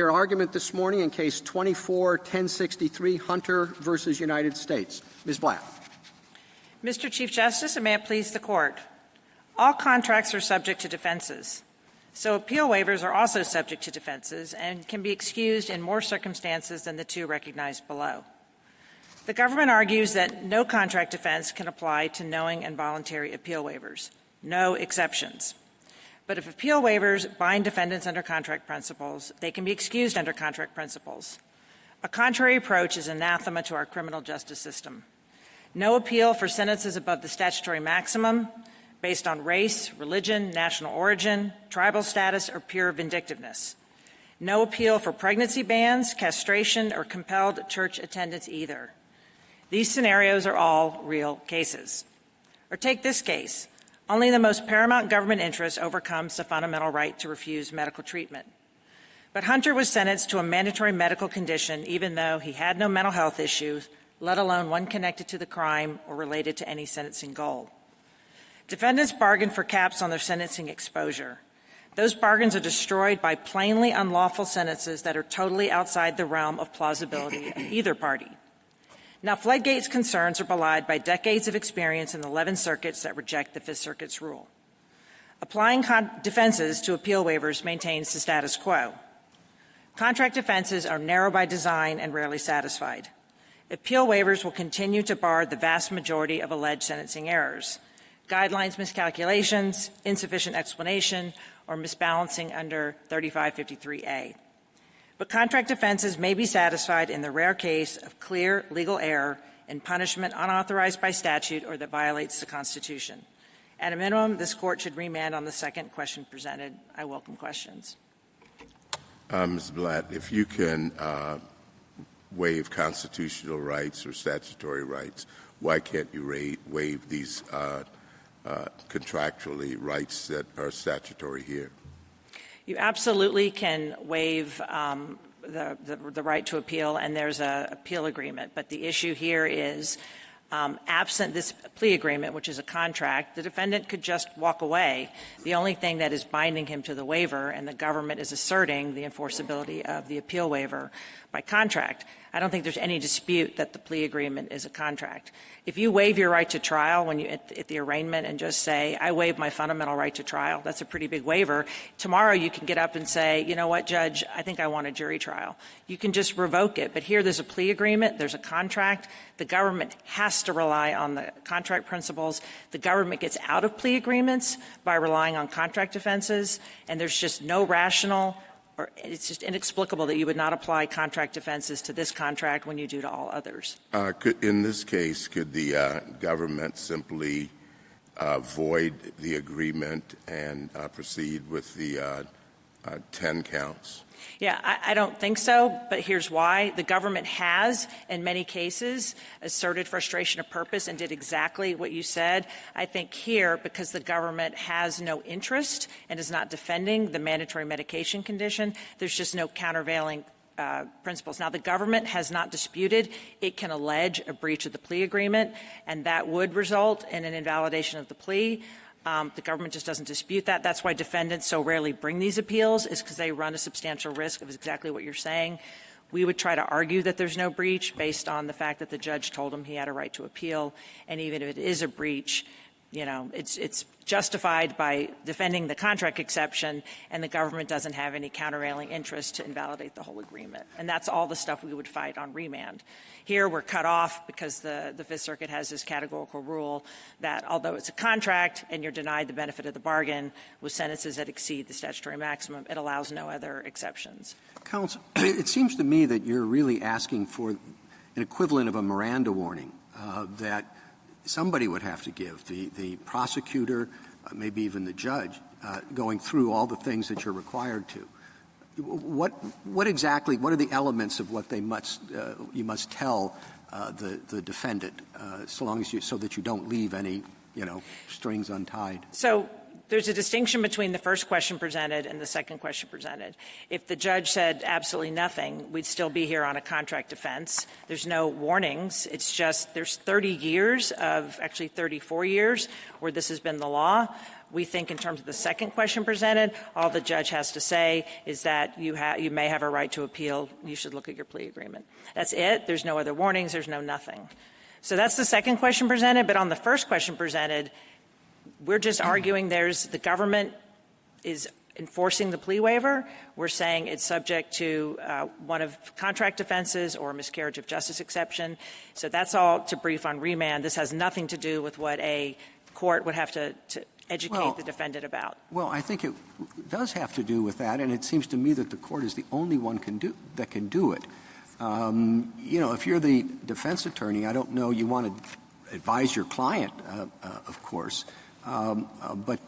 Your argument this morning in Case 24-1063, Hunter versus United States. Ms. Blatt. Mr. Chief Justice, and may it please the Court, all contracts are subject to defenses. So appeal waivers are also subject to defenses and can be excused in more circumstances than the two recognized below. The government argues that no contract defense can apply to knowing and voluntary appeal waivers, no exceptions. But if appeal waivers bind defendants under contract principles, they can be excused under contract principles. A contrary approach is anathema to our criminal justice system. No appeal for sentences above the statutory maximum based on race, religion, national origin, tribal status, or pure vindictiveness. No appeal for pregnancy bans, castration, or compelled church attendance either. These scenarios are all real cases. Or take this case. Only the most paramount government interest overcomes the fundamental right to refuse medical treatment. But Hunter was sentenced to a mandatory medical condition even though he had no mental health issues, let alone one connected to the crime or related to any sentencing goal. Defendants bargained for caps on their sentencing exposure. Those bargains are destroyed by plainly unlawful sentences that are totally outside the realm of plausibility of either party. Now, Floodgate's concerns are belied by decades of experience in the 11 circuits that reject the Fifth Circuit's rule. Applying defenses to appeal waivers maintains the status quo. Contract defenses are narrow by design and rarely satisfied. Appeal waivers will continue to bar the vast majority of alleged sentencing errors, guidelines miscalculations, insufficient explanation, or misbalancing under 3553A. But contract defenses may be satisfied in the rare case of clear legal error and punishment unauthorized by statute or that violates the Constitution. At a minimum, this Court should remand on the second question presented. I welcome questions. Ms. Blatt, if you can waive constitutional rights or statutory rights, why can't you waive these contractually rights that are statutory here? You absolutely can waive the right to appeal, and there's an appeal agreement. But the issue here is, absent this plea agreement, which is a contract, the defendant could just walk away. The only thing that is binding him to the waiver, and the government is asserting the enforceability of the appeal waiver by contract. I don't think there's any dispute that the plea agreement is a contract. If you waive your right to trial when you at the arraignment and just say, I waive my fundamental right to trial, that's a pretty big waiver. Tomorrow you can get up and say, you know what, Judge, I think I want a jury trial. You can just revoke it. But here there's a plea agreement, there's a contract. The government has to rely on the contract principles. The government gets out of plea agreements by relying on contract defenses, and there's just no rational or it's just inexplicable that you would not apply contract defenses to this contract when you do to all others. In this case, could the government simply void the agreement and proceed with the 10 counts? Yeah, I don't think so, but here's why. The government has, in many cases, asserted frustration of purpose and did exactly what you said. I think here, because the government has no interest and is not defending the mandatory medication condition, there's just no countervailing principles. Now, the government has not disputed it can allege a breach of the plea agreement, and that would result in an invalidation of the plea. The government just doesn't dispute that. That's why defendants so rarely bring these appeals, is because they run a substantial risk of exactly what you're saying. We would try to argue that there's no breach based on the fact that the judge told him he had a right to appeal. And even if it is a breach, you know, it's justified by defending the contract exception, and the government doesn't have any countervailing interest to invalidate the whole agreement. And that's all the stuff we would fight on remand. Here we're cut off because the Fifth Circuit has this categorical rule that although it's a contract and you're denied the benefit of the bargain with sentences that exceed the statutory maximum, it allows no other exceptions. Counsel, it seems to me that you're really asking for an equivalent of a Miranda warning that somebody would have to give, the prosecutor, maybe even the judge, going through all the things that you're required to. What exactly, what are the elements of what they must, you must tell the defendant, so that you don't leave any, strings untied? So there's a distinction between the first question presented and the second question presented. If the judge said absolutely nothing, we'd still be here on a contract defense. There's no warnings. It's just there's 30 years of, actually 34 years, where this has been the law, We think in terms of the second question presented, all the judge has to say is that you may have a right to appeal. You should look at your plea agreement. That's it. There's no other warnings. There's no nothing. So that's the second question presented. But on the first question presented, we're just arguing the government is enforcing the plea waiver. We're saying it's subject to one of contract offenses or miscarriage of justice exception. So that's all to brief on remand. This has nothing to do with what a court would have to educate the defendant about. Well, I think it does have to do with that, and it seems to me that the court is the only one that can do it. If you're the defense attorney, I don't know, you want to advise your client, of course, but,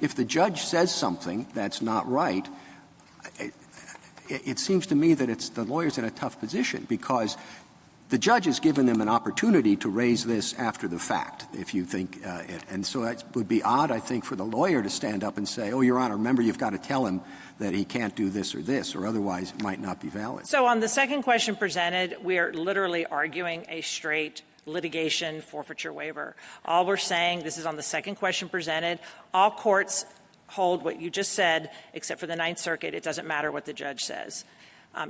if the judge says something that's not right, it seems to me that the lawyer's in a tough position because the judge has given them an opportunity to raise this after the fact, if you think it. And so it would be odd, I think, for the lawyer to stand up and say, oh, Your Honor, remember, you've got to tell him that he can't do this, or otherwise it might not be valid. So on the second question presented, we are literally arguing a straight litigation forfeiture waiver. All we're saying, this is on the second question presented, all courts hold what you just said, except for the Ninth Circuit. It doesn't matter what the judge says.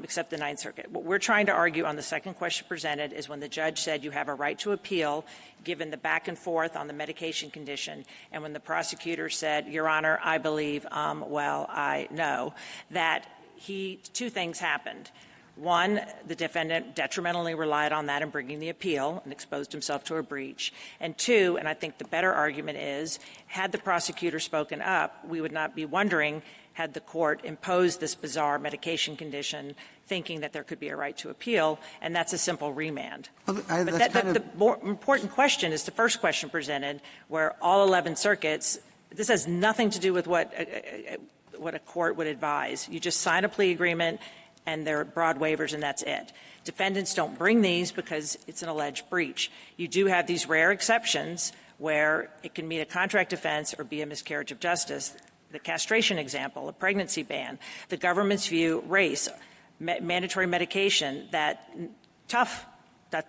Except the Ninth Circuit. What we're trying to argue on the second question presented is when the judge said you have a right to appeal, given the back and forth on the medication condition, and when the prosecutor said, Your Honor, I believe, I know, that two things happened. One, the defendant detrimentally relied on that in bringing the appeal and exposed himself to a breach. And two, and I think the better argument is, had the prosecutor spoken up, we would not be wondering had the court imposed this bizarre medication condition thinking that there could be a right to appeal, and that's a simple remand. Well, the more important question is the first question presented, where all 11 circuits, this has nothing to do with what a court would advise. You just sign a plea agreement, and there are broad waivers, and that's it. Defendants don't bring these because it's an alleged breach. You do have these rare exceptions where it can meet a contract offense or be a miscarriage of justice. The castration example, a pregnancy ban, the government's view, race, mandatory medication, tough.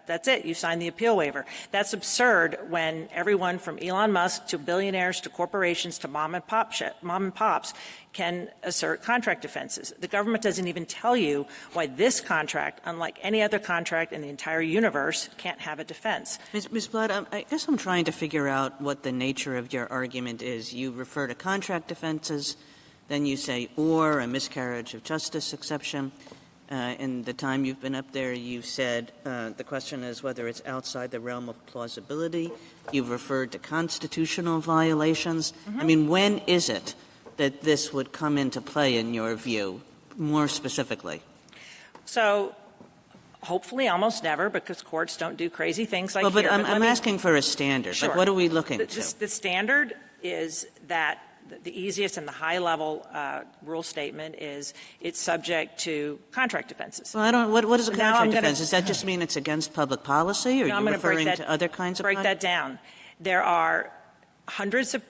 That's it. You sign the appeal waiver. That's absurd when everyone from Elon Musk to billionaires to corporations to mom and pops can assert contract offenses. The government doesn't even tell you why this contract, unlike any other contract in the entire universe, can't have a defense. Ms. Blood, I guess I'm trying to figure out what the nature of your argument is. You refer to contract offenses, then you say or a miscarriage of justice exception. In the time you've been up there, you've said the question is whether it's outside the realm of plausibility. You've referred to constitutional violations. Mm-hmm. I mean, when is it that this would come into play in your view, more specifically? So hopefully almost never, because courts don't do crazy things like well, but here. I'm asking for a standard. Sure. Like, what are we looking to? The standard is that the easiest and the high-level rule statement is it's subject to contract offenses. Well, what is a contract offense? Does that just mean it's against public policy, or are you referring to other kinds of break that down. There are hundreds of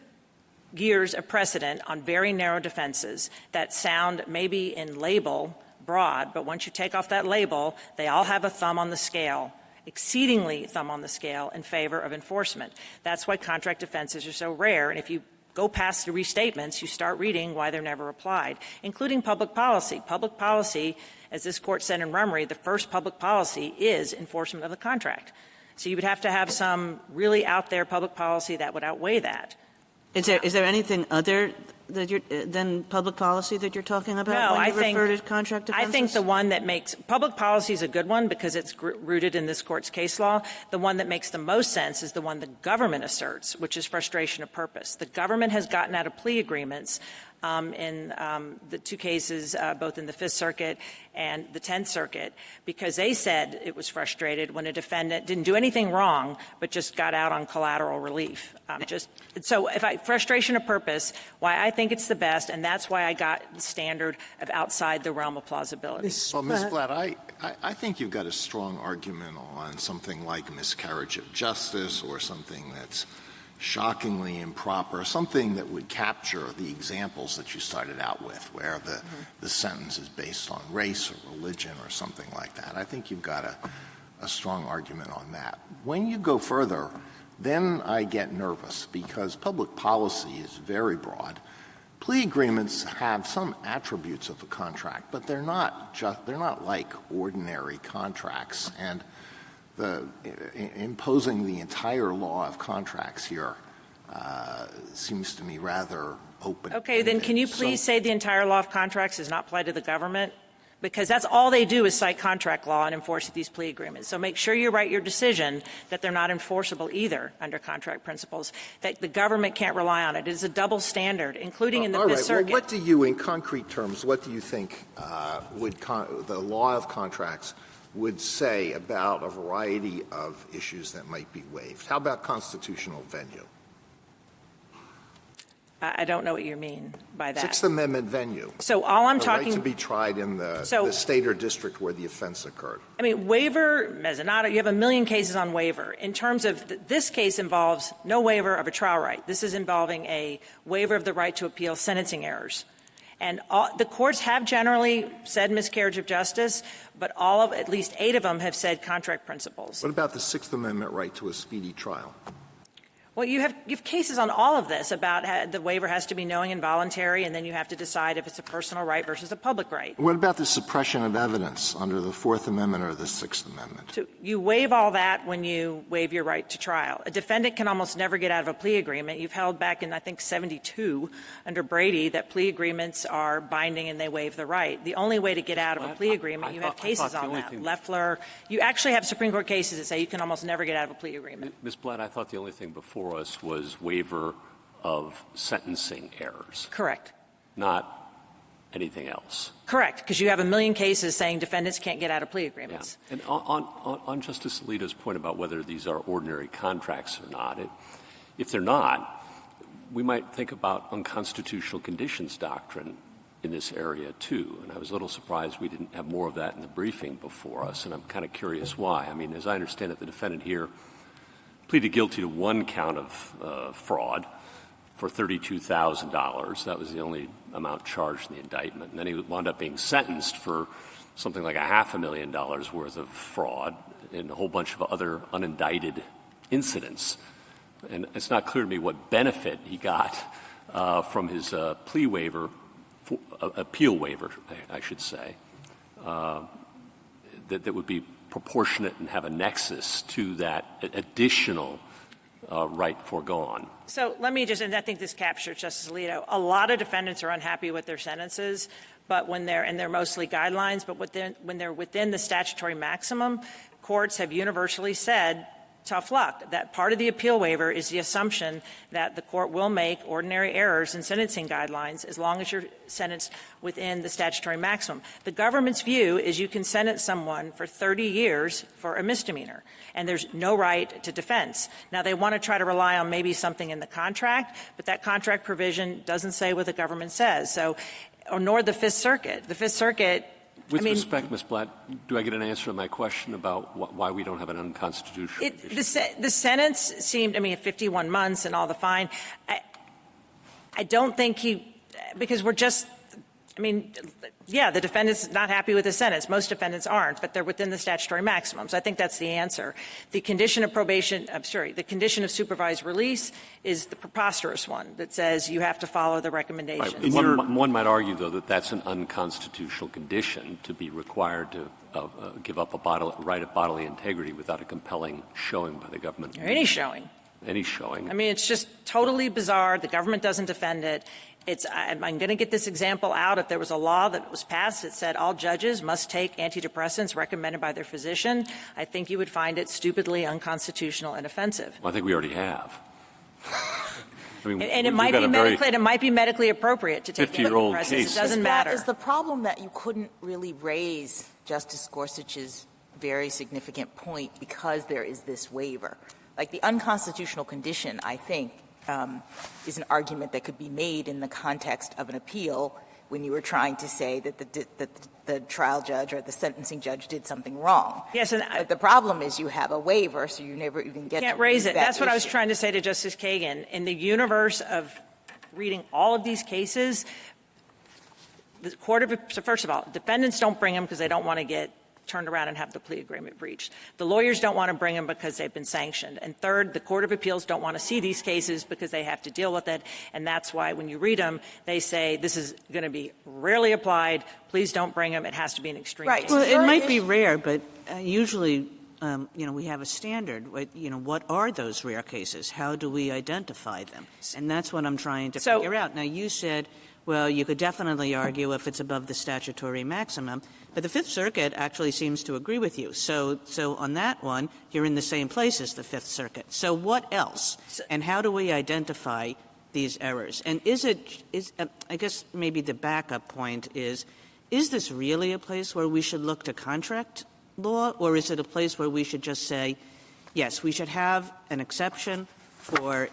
years of precedent on very narrow defenses that sound maybe in label broad, but once you take off that label, they all have a thumb on the scale, exceedingly thumb on the scale in favor of enforcement. That's why contract offenses are so rare, and if you go past the restatements, you start reading why they're never applied, including public policy. Public policy, as this court said in Rummery, the first public policy is enforcement of the contract. So you would have to have some really out there public policy that would outweigh that. Is there anything other than public policy that you're talking about No, when you refer to contract offenses? I think the one that makes – public policy is a good one because it's rooted in this court's case law. The one that makes the most sense is the one the government asserts, which is frustration of purpose. The government has gotten out of plea agreements in the two cases, both in the Fifth Circuit and the Tenth Circuit, because they said it was frustrated when a defendant didn't do anything wrong but just got out on collateral relief. Frustration of purpose, why I think it's the best, and that's why I got the standard of outside the realm of plausibility. Well, Ms. Blatt, I think you've got a strong argument on something like miscarriage of justice or something that's shockingly improper, something that would capture the examples that you started out with, where the sentence is based on race or religion or something like that. I think you've got a strong argument on that. When you go further then I get nervous because public policy is very broad. Plea agreements have some attributes of a contract, but they're not like ordinary contracts. And imposing the entire law of contracts here seems to me rather open. Okay, then can you please say the entire law of contracts is not applied to the government? Because that's all they do is cite contract law and enforce these plea agreements. So make sure you write your decision that they're not enforceable either under contract principles, that the government can't rely on it. It is a double standard, including in the Fifth Circuit. Well, what do you, in concrete terms, what do you think the law of contracts would say about a variety of issues that might be waived? How about constitutional venue? I don't know what you mean by that. Sixth Amendment venue. So all I'm talking right to be tried in the state or district where the offense occurred. I mean, waiver, mezzanata, you have a million cases on waiver. In terms of this case involves no waiver of a trial right. This is involving a waiver of the right to appeal sentencing errors. And the courts have generally said miscarriage of justice, but at least 8 of them have said contract principles. What about the Sixth Amendment right to a speedy trial? Well, you have cases on all of this about how the waiver has to be knowing and voluntary, and then you have to decide if it's a personal right versus a public right. What about the suppression of evidence under the Fourth Amendment or the Sixth Amendment? So you waive all that when you waive your right to trial. A defendant can almost never get out of a plea agreement. You've held back in, I think, 72 under Brady that plea agreements are binding and they waive the right. The only way to get out of a plea agreement, you have cases on that. Loeffler, you actually have Supreme Court cases that say you can almost never get out of a plea agreement. Ms. Blatt, I thought the only thing before us was waiver of sentencing errors. Correct. Not anything else. Correct, because you have a million cases saying defendants can't get out of plea agreements. Yeah. And on Justice Alito's point about whether these are ordinary contracts or not, if they're not, we might think about unconstitutional conditions doctrine in this area too. And I was a little surprised we didn't have more of that in the briefing before us, and I'm kind of curious why. I mean, as I understand it, the defendant here pleaded guilty to one count of fraud for $32,000. That was the only amount charged in the indictment. And then he wound up being sentenced for something like $500,000 worth of fraud and a whole bunch of other unindicted incidents. And it's not clear to me what benefit he got from his plea waiver, appeal waiver, I should say, that would be proportionate and have a nexus to that additional right foregone. So let me just, and I think this captures Justice Alito, a lot of defendants are unhappy with their sentences, but when they're mostly guidelines, but when they're within the statutory maximum, courts have universally said, tough luck. That part of the appeal waiver is the assumption that the court will make ordinary errors in sentencing guidelines as long as you're sentenced within the statutory maximum. The government's view is you can sentence someone for 30 years for a misdemeanor, and there's no right to defense. Now, they want to try to rely on maybe something in the contract, but that contract provision doesn't say what the government says. So, or nor the Fifth Circuit. The Fifth Circuit, With respect, Ms. Blatt, do I get an answer to my question about why we don't have an unconstitutional the sentence seemed, 51 months and all the fine. I don't think because we're just, the defendant's not happy with the sentence. Most defendants aren't, but they're within the statutory maximum. So I think that's the answer. The condition of the condition of supervised release is the preposterous one that says you have to follow the recommendations. Right. One might argue, though, that that's an unconstitutional condition to be required to give up a right of bodily integrity without a compelling showing by the government. Or any showing. Any showing. It's just totally bizarre. The government doesn't defend it. I'm going to get this example out. If there was a law that was passed that said all judges must take antidepressants recommended by their physician, I think you would find it stupidly unconstitutional and offensive. Well, I think we already have. And it might be medically appropriate to take antidepressants. It doesn't matter. Is the problem that you couldn't really raise Justice Gorsuch's very significant point because there is this waiver? Like the unconstitutional condition, I think, is an argument that could be made in the context of an appeal when you were trying to say that the trial judge or the sentencing judge did something wrong. Yes, but the problem is you have a waiver, so you never even get can't to raise it. That's what issue. I was trying to say to Justice Kagan. In the universe of reading all of these cases, the court of so first of all, defendants don't bring them because they don't want to get turned around and have the plea agreement breached. The lawyers don't want to bring them because they've been sanctioned. And third, the Court of Appeals don't want to see these cases because they have to deal with it. And that's why when you read them, they say this is going to be rarely applied. Please don't bring them. It has to be an extreme Right. case. Well, it might be rare, but usually, we have a standard. What are those rare cases? How do we identify them? And that's what I'm trying to figure out. Now, you said, well, you could definitely argue if it's above the statutory maximum, but the Fifth Circuit actually seems to agree with you. So on that one, you're in the same place as the Fifth Circuit. So what else? And how do we identify these errors? And I guess maybe the backup point is this really a place where we should look to contract law, or is it a place where we should just say, yes, we should have an exception for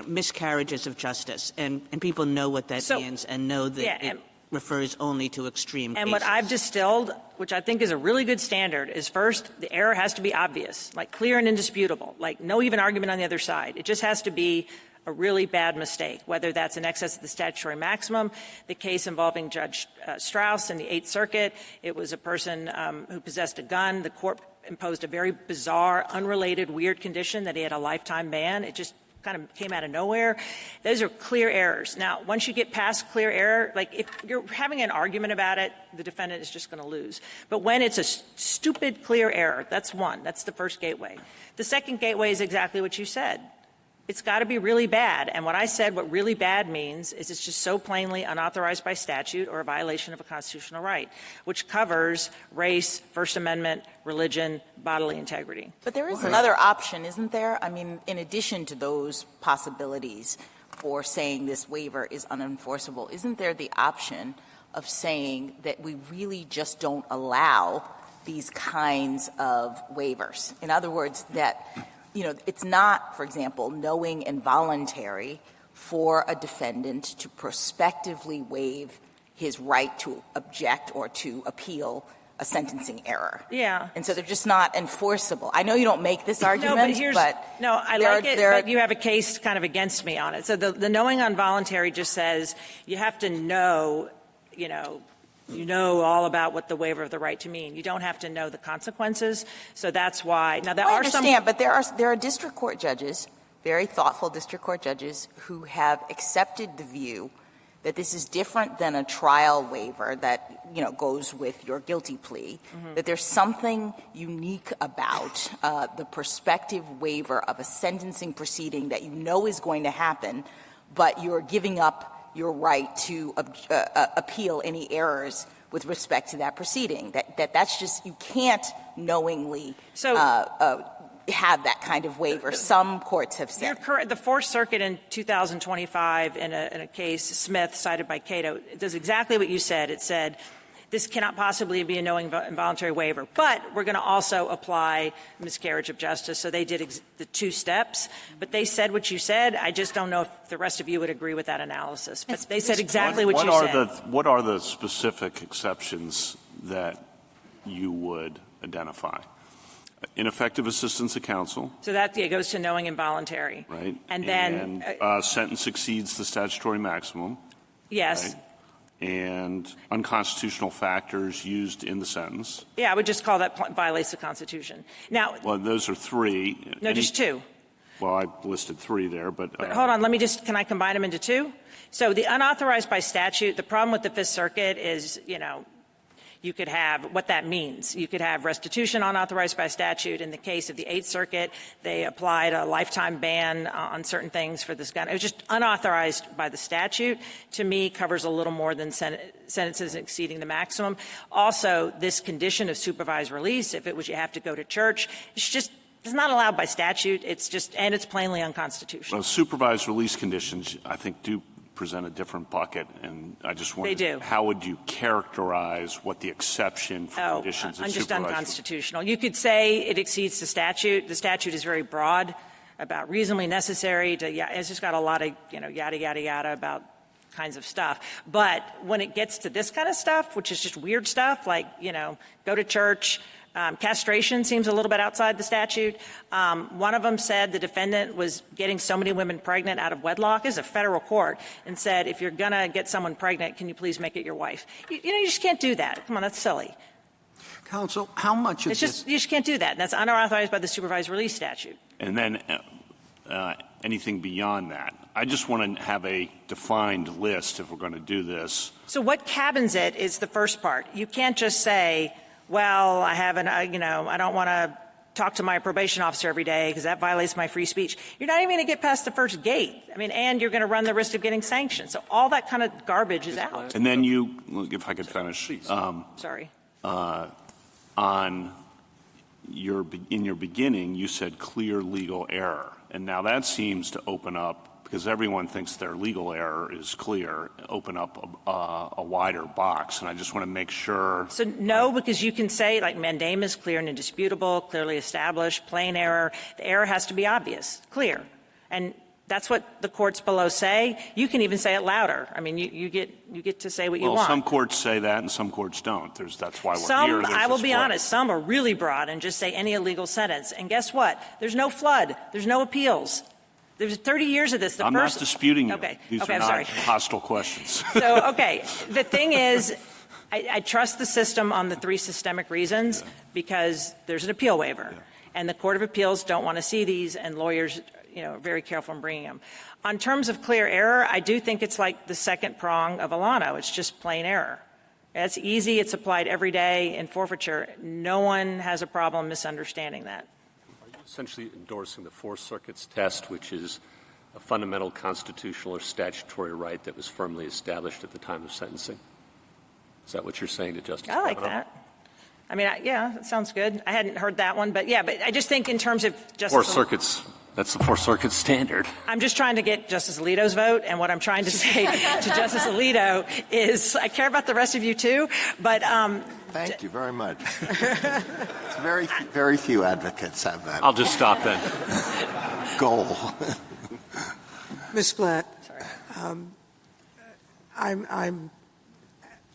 miscarriages of justice, and people know what that means and know that it refers only to extreme cases. And what I've distilled, which I think is a really good standard, is first, the error has to be obvious, like clear and indisputable, like no even argument on the other side. It just has to be a really bad mistake, whether that's in excess of the statutory maximum. The case involving Judge Strauss in the Eighth Circuit, it was a person who possessed a gun. The court imposed a very bizarre, unrelated, weird condition that he had a lifetime ban. It just kind of came out of nowhere. Those are clear errors. Now, once you get past clear error, like if you're having an argument about it, the defendant is just going to lose. But when it's a stupid, clear error, that's one. That's the first gateway. The second gateway is exactly what you said. It's got to be really bad. And what I said, what really bad means is it's just so plainly unauthorized by statute or a violation of a constitutional right, which covers race, First Amendment, religion, bodily integrity. But there is another option, isn't there? I mean, in addition to those possibilities for saying this waiver is unenforceable, isn't there the option of saying that we really just don't allow these kinds of waivers? In other words, that it's not, for example, knowing and voluntary for a defendant to prospectively waive his right to object or to appeal a sentencing error. Yeah. And so they're just not enforceable. I know you don't make this argument, I like it, but you have a case kind of against me on it. So the knowing involuntary just says you have to know, you know all about what the waiver of the right to mean. You don't have to know the consequences. So that's why. Now, I understand, but there are district court judges, very thoughtful district court judges, who have accepted the view that this is different than a trial waiver that, goes with your guilty plea, that there's something unique about the prospective waiver of a sentencing proceeding that is going to happen, but you're giving up your right to appeal any errors with respect to that proceeding. That's just, you can't knowingly have that kind of waiver. Some courts have said. You're correct. The Fourth Circuit in 2025 in a case, Smith, cited by Cato, does exactly what you said. It said, this cannot possibly be a knowing involuntary waiver, but we're going to also apply miscarriage of justice. So they did the two steps, but they said what you said. I just don't know if the rest of you would agree with that analysis. But they said exactly what you said. What are the specific exceptions that you would identify? Ineffective assistance of counsel. So that goes to knowing involuntary. Right. And then sentence exceeds the statutory maximum. Yes. Right? And unconstitutional factors used in the sentence. Yeah, I would just call that violates the Constitution. Now, well, those are three. No, just two. Well, I listed three there, but hold on. Can I combine them into two? So the unauthorized by statute, the problem with the Fifth Circuit is, you could have what that means. You could have restitution unauthorized by statute. In the case of the Eighth Circuit, they applied a lifetime ban on certain things for this gun. It was just unauthorized by the statute. To me, covers a little more than sentences exceeding the maximum. Also, this condition of supervised release, if it was you have to go to church, it's not allowed by statute. And it's plainly unconstitutional. Well, supervised release conditions, I think, do present a different bucket, and I just wonder how would you characterize what the exception for conditions of just supervised unconstitutional. You could say it exceeds the statute. The statute is very broad about reasonably necessary it's just got a lot of, yada, yada, yada about kinds of stuff. But when it gets to this kind of stuff, which is just weird stuff, like, go to church, castration seems a little bit outside the statute. One of them said the defendant was getting so many women pregnant out of wedlock. This is a federal court, and said, if you're going to get someone pregnant, can you please make it your wife? You just can't do that. Come on, that's silly. Counsel, how much of It's just, you just can't do that. That's unauthorized by the supervised release statute. And then anything beyond that? I just want to have a defined list if we're going to do this. So what cabins it is the first part. You can't just say, well, I haven't, I don't want to talk to my probation officer every day because that violates my free speech. You're not even going to get past the first gate. And you're going to run the risk of getting sanctioned. So all that kind of garbage is out. And then you, if I could finish. Sorry. In your beginning, you said clear legal error. And now that seems to open up, because everyone thinks their legal error is clear, open up a wider box. And I just want to make sure. So no, because you can say, like, mandamus, clear and indisputable, clearly established, plain error. The error has to be obvious, clear. And that's what the courts below say. You can even say it louder. You get to say what you want. Well, some courts say that and some courts don't. That's why we're some, here. I will be honest, some are really broad and just say any illegal sentence. And guess what? There's no flood. There's no appeals. There's 30 years of this. I'm not disputing you. Okay. These okay, are I'm not sorry. hostile questions. So, okay. The thing is, I trust the system on the three systemic reasons because there's an appeal waiver. Yeah. And the Court of Appeals don't want to see these, and lawyers are very careful in bringing them. On terms of clear error, I do think it's like the second prong of Alano. It's just plain error. It's easy. It's applied every day in forfeiture. No one has a problem misunderstanding that. Are you essentially endorsing the Fourth Circuit's test, which is a fundamental constitutional or statutory right that was firmly established at the time of sentencing? Is that what you're saying to Justice I like Kavanaugh? that. Yeah, that sounds good. I hadn't heard that one, but I just think in terms of Justice. That's the Fourth Circuit standard. I'm just trying to get Justice Alito's vote, and what I'm trying to say to Justice Alito is I care about the rest of you too, but thank you very much. Very few advocates have that. I'll just stop then. Goal. Ms. Blatt, sorry. I'm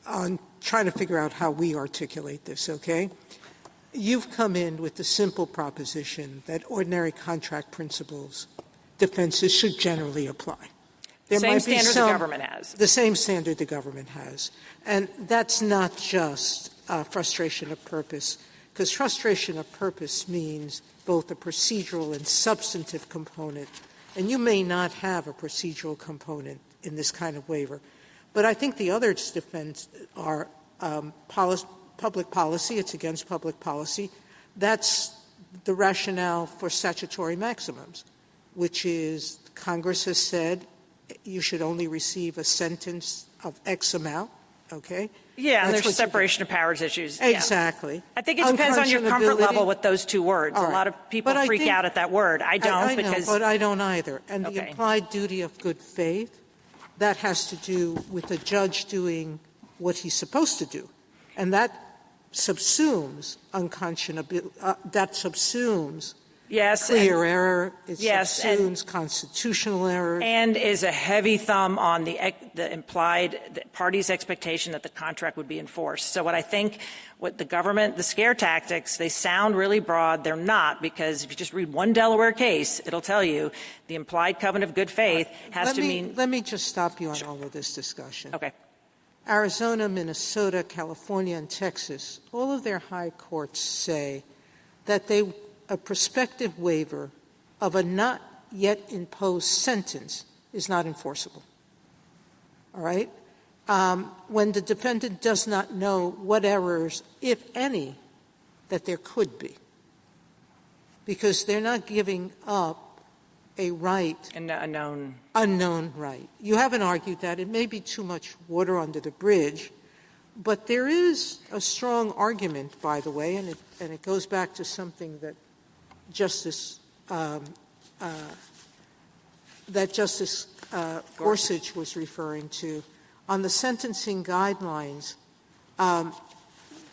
on trying to figure out how we articulate this, okay? You've come in with the simple proposition that ordinary contract principles defenses should generally apply. There same might be standard the government has. The same standard the government has. And that's not just frustration of purpose, because frustration of purpose means both a procedural and substantive component. And you may not have a procedural component in this kind of waiver. But I think the other defense are public policy. It's against public policy. That's the rationale for statutory maximums, which is Congress has said you should only receive a sentence of X amount, okay? Yeah, and there's separation of powers issues. Exactly. Yeah. I think it depends on your comfort level with those two words. Right. A lot of people freak out at that word. I don't. I know, but I don't either. And okay. The implied duty of good faith, that has to do with the judge doing what he's supposed to do. And that subsumes unconscionability, that subsumes clear error, it subsumes constitutional error. And is a heavy thumb on the implied party's expectation that the contract would be enforced. So what I think, what the government, the scare tactics, they sound really broad. They're not, because if you just read one Delaware case, it'll tell you the implied covenant of good faith has to mean. Let me just stop you on all of this discussion. Okay. Arizona, Minnesota, California, and Texas, all of their high courts say that a prospective waiver of a not yet imposed sentence is not enforceable. All right? When the defendant does not know what errors, if any, that there could be. Because they're not giving up a right. An unknown right. You haven't argued that. It may be too much water under the bridge, but there is a strong argument, by the way, and it goes back to something that Justice Gorsuch was referring to. On the sentencing guidelines, the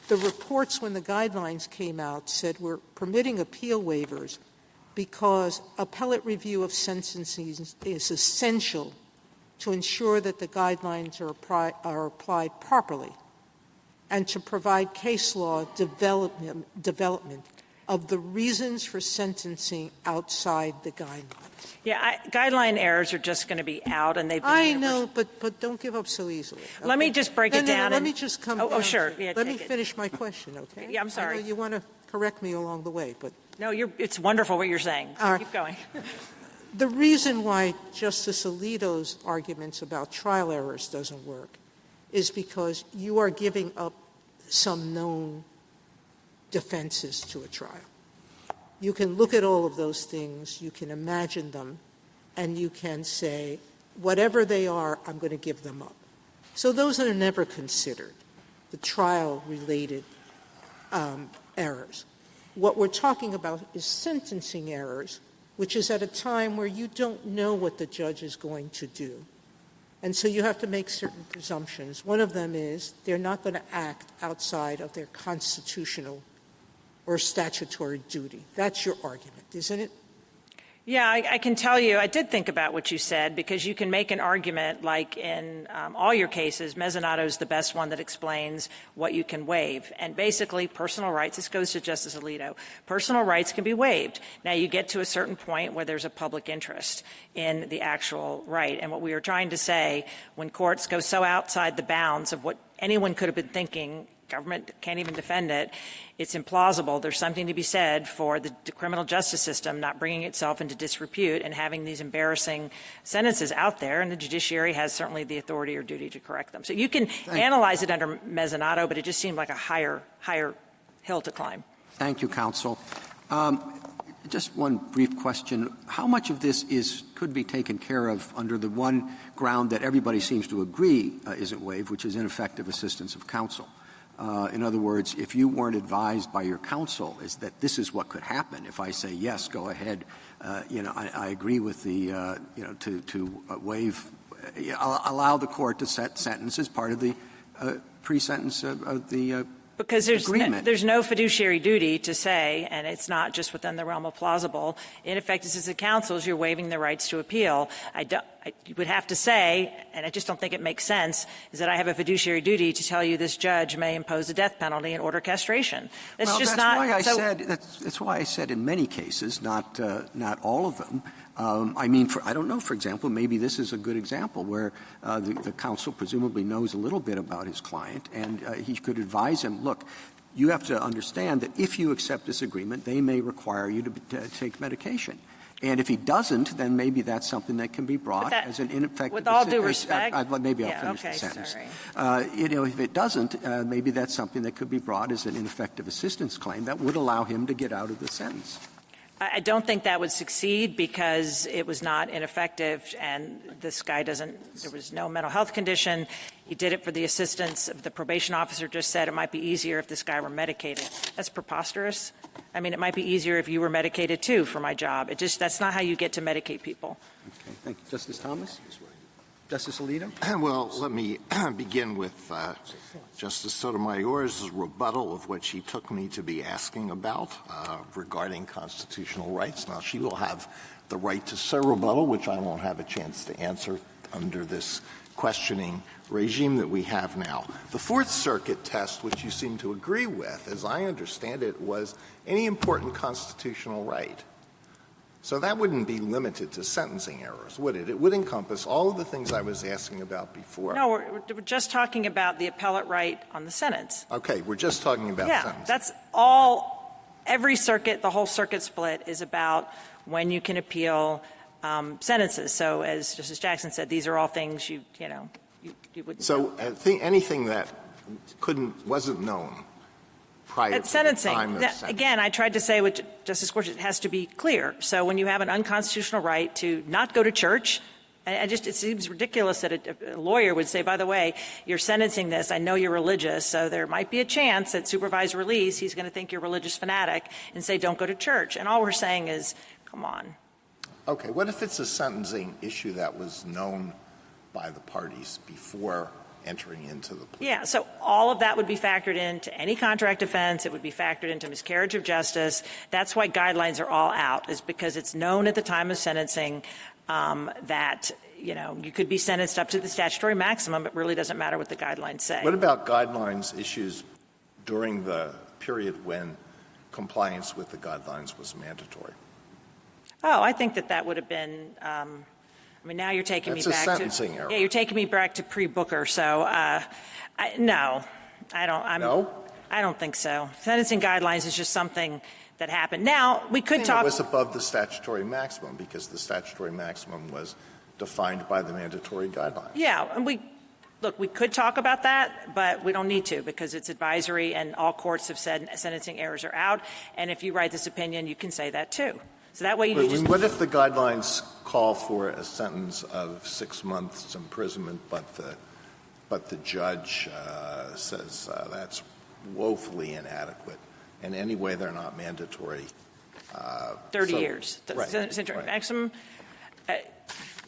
reports when the guidelines came out said we're permitting appeal waivers because appellate review of sentencing is essential to ensure that the guidelines are applied properly and to provide case law development of the reasons for sentencing outside the guidelines. Yeah, guideline errors are just going to be out, and they've been I know, but don't give up so easily. Okay? Let me just break it down. Let me just come down. Oh, sure. To, Yeah, let me it. finish my question, okay? Yeah, I'm sorry. I know you want to correct me along the way, but No, it's wonderful what you're saying. So All right. keep going. the reason why Justice Alito's arguments about trial errors doesn't work is because you are giving up some known defenses to a trial. You can look at all of those things, you can imagine them, and you can say, whatever they are, I'm going to give them up. So those are never considered, the trial-related errors. What we're talking about is sentencing errors, which is at a time where you don't know what the judge is going to do. And so you have to make certain presumptions. One of them is they're not going to act outside of their constitutional or statutory duty. That's your argument, isn't it? Yeah, I can tell you, I did think about what you said, because you can make an argument like in all your cases, Mezzanotto is the best one that explains what you can waive. And basically, personal rights, this goes to Justice Alito, personal rights can be waived. Now, you get to a certain point where there's a public interest in the actual right. And what we are trying to say, when courts go so outside the bounds of what anyone could have been thinking, government can't even defend it, it's implausible. There's something to be said for the criminal justice system not bringing itself into disrepute and having these embarrassing sentences out there, and the judiciary has certainly the authority or duty to correct them. So you can analyze it under Mezzanotto, but it just seemed like a higher hill to climb. Thank you, counsel. Just one brief question. How much of this could be taken care of under the one ground that everybody seems to agree isn't waived, which is ineffective assistance of counsel? In other words, if you weren't advised by your counsel, is that this is what could happen. If I say, yes, go ahead, I agree with the, to waive, allow the court to set sentence as part of the pre-sentence of the Because there's no fiduciary duty to say, and it's not just within the realm of plausible, ineffective assistance of counsel is you're waiving the rights to appeal. You would have to say, and I just don't think it makes sense, is that I have a fiduciary duty to tell you this judge may impose a death penalty and order castration. That's just not. That's why I said in many cases, not all of them. I don't know, for example, maybe this is a good example where the counsel presumably knows a little bit about his client, and he could advise him, look, you have to understand that if you accept this agreement, they may require you to take medication. And if he doesn't, then maybe that's something that can be brought as an ineffective. With all due respect. Maybe I'll finish the sentence. If it doesn't, maybe that's something that could be brought as an ineffective assistance claim that would allow him to get out of the sentence. I don't think that would succeed because it was not ineffective, and this guy there was no mental health condition. He did it for the assistance of the probation officer, just said it might be easier if this guy were medicated. That's preposterous. I mean, it might be easier if you were medicated too for my job. That's not how you get to medicate people. Okay, thank you. Justice Thomas? Justice Alito? Well, let me begin with Justice Sotomayor's rebuttal of what she took me to be asking about regarding constitutional rights. Now, she will have the right to say rebuttal, which I won't have a chance to answer under this questioning regime that we have now. The Fourth Circuit test, which you seem to agree with, as I understand it, was any important constitutional right. So that wouldn't be limited to sentencing errors, would it? It would encompass all of the things I was asking about before. No, we're just talking about the appellate right on the sentence. Okay, we're just talking about sentencing. That's all. Every circuit, the whole circuit split is about when you can appeal sentences. So as Justice Jackson said, these are all things you wouldn't. So anything that wasn't known prior at to sentencing. the time of sentencing. Again, I tried to say with Justice Gorsuch, it has to be clear. So when you have an unconstitutional right to not go to church, it seems ridiculous that a lawyer would say, by the way, you're sentencing this, I know you're religious, so there might be a chance at supervised release he's going to think you're a religious fanatic and say don't go to church. And all we're saying is, come on. Okay, what if it's a sentencing issue that was known by the parties before entering into the plea? Yeah, so all of that would be factored into any contract offense. It would be factored into miscarriage of justice. That's why guidelines are all out, is because it's known at the time of sentencing that, you could be sentenced up to the statutory maximum. It really doesn't matter what the guidelines say. What about guidelines issues during the period when compliance with the guidelines was mandatory. Oh, I think that would have been, I mean, now you're taking That's me a back sentencing error. Yeah, you're taking me back to pre-Booker, so, no. I don't think so. Sentencing guidelines is just something that happened. Now, we could talk. It was above the statutory maximum because the statutory maximum was defined by the mandatory guidelines. Yeah, and we could talk about that, but we don't need to because it's advisory and all courts have said sentencing errors are out. And if you write this opinion, you can say that too. So that way you just. What if the guidelines call for a sentence of 6 months imprisonment, but the judge says that's woefully inadequate, and anyway they're not mandatory? 30 years. Right. Maximum.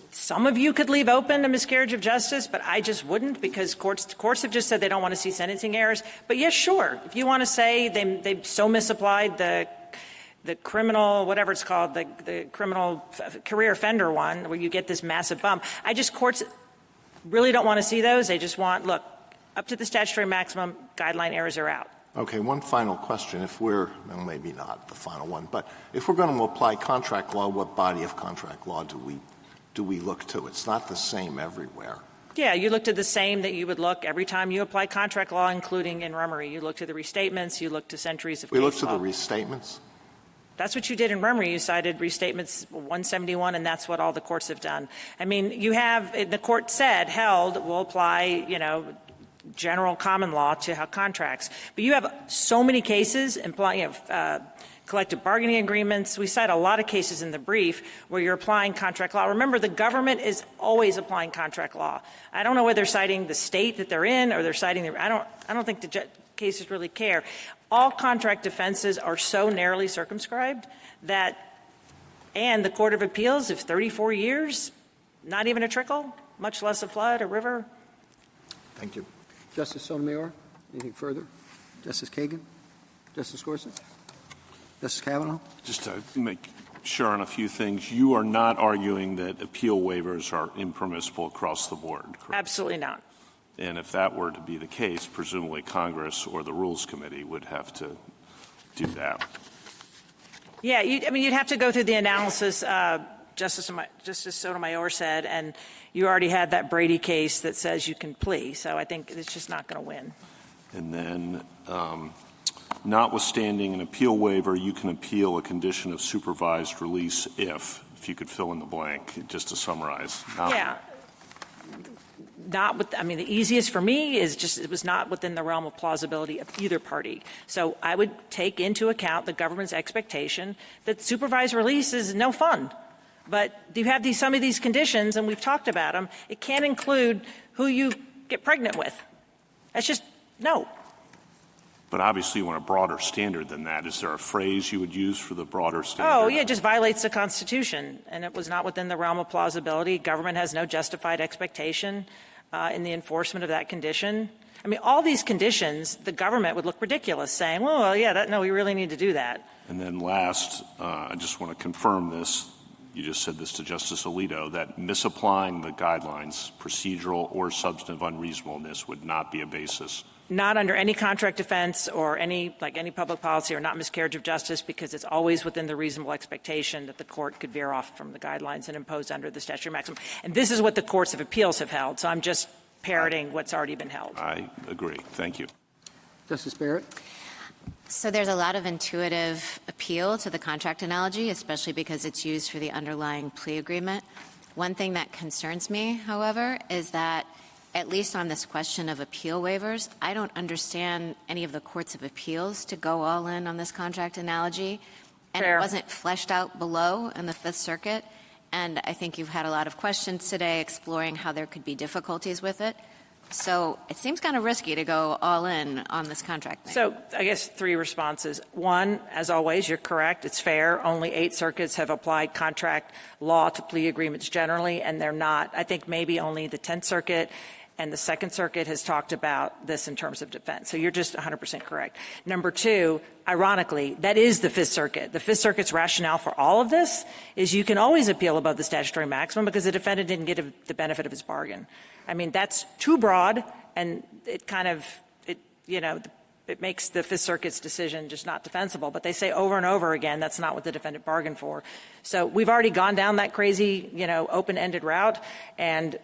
Some of you could leave open a miscarriage of justice, but I just wouldn't because courts have just said they don't want to see sentencing errors. But yes, sure, if you want to say they so misapplied the criminal, whatever it's called, the criminal career offender one, where you get this massive bump. Courts really don't want to see those. They just want, look, up to the statutory maximum, guideline errors are out. Okay, one final question. If well, maybe not the final one, but if we're going to apply contract law, what body of contract law do we look to? It's not the same everywhere. Yeah, you look to the same that you would look every time you apply contract law, including in Rummery. You look to the restatements, you look to centuries of case law. We look to the restatements? That's what you did in Rummery. You cited restatements 171, and that's what all the courts have done. I mean, the court held, we'll apply, general common law to how contracts. But you have so many cases implying, collective bargaining agreements. We cite a lot of cases in the brief where you're applying contract law. Remember, the government is always applying contract law. I don't know whether they're citing the state that they're in or they're citing I don't think the cases really care. All contract defenses are so narrowly circumscribed and the Court of Appeals, if 34 years, not even a trickle, much less a flood, a river. Thank you. Justice Sotomayor, anything further? Justice Kagan? Justice Gorsuch? Justice Kavanaugh? Just to make sure on a few things, you are not arguing that appeal waivers are impermissible across the board, correct? Absolutely not. And if that were to be the case, presumably Congress or the Rules Committee would have to do that. Yeah, you'd have to go through the analysis Justice Sotomayor said, and you already had that Brady case that says you can plea. So I think it's just not going to win. And then, notwithstanding an appeal waiver, you can appeal a condition of supervised release if you could fill in the blank, just to summarize. Yeah. The easiest for me is just it was not within the realm of plausibility of either party. So I would take into account the government's expectation that supervised release is no fun. But you have some of these conditions, and we've talked about them. It can't include who you get pregnant with. That's just no. But obviously you want a broader standard than that. Is there a phrase you would use for the broader standard? Oh, yeah, it just violates the Constitution, and it was not within the realm of plausibility. Government has no justified expectation in the enforcement of that condition. I mean, all these conditions, the government would look ridiculous saying, well, yeah, no, we really need to do that. And then last, I just want to confirm this. You just said this to Justice Alito, that misapplying the guidelines, procedural or substantive unreasonableness, would not be a basis. Not under any contract defense or any public policy or not miscarriage of justice, because it's always within the reasonable expectation that the court could veer off from the guidelines and impose under the statutory maximum. And this is what the courts of appeals have held. So I'm just parroting what's already been held. I agree. Thank you. Justice Barrett? So there's a lot of intuitive appeal to the contract analogy, especially because it's used for the underlying plea agreement. One thing that concerns me, however, is that at least on this question of appeal waivers, I don't understand any of the courts of appeals to go all in on this contract analogy. And Fair. It wasn't fleshed out below in the Fifth Circuit. And I think you've had a lot of questions today exploring how there could be difficulties with it. So it seems kind of risky to go all in on this contract thing. So I guess 3 responses. 1, as always, you're correct. It's fair. Only 8 circuits have applied contract law to plea agreements generally, and they're not. I think maybe only the 10th Circuit and the Second Circuit has talked about this in terms of defense. So you're just 100% correct. Number 2, ironically, that is the Fifth Circuit. The Fifth Circuit's rationale for all of this is you can always appeal above the statutory maximum because the defendant didn't get the benefit of his bargain. I mean, that's too broad, and it kind of, it makes the Fifth Circuit's decision just not defensible. But they say over and over again that's not what the defendant bargained for. So we've already gone down that crazy, open-ended route, and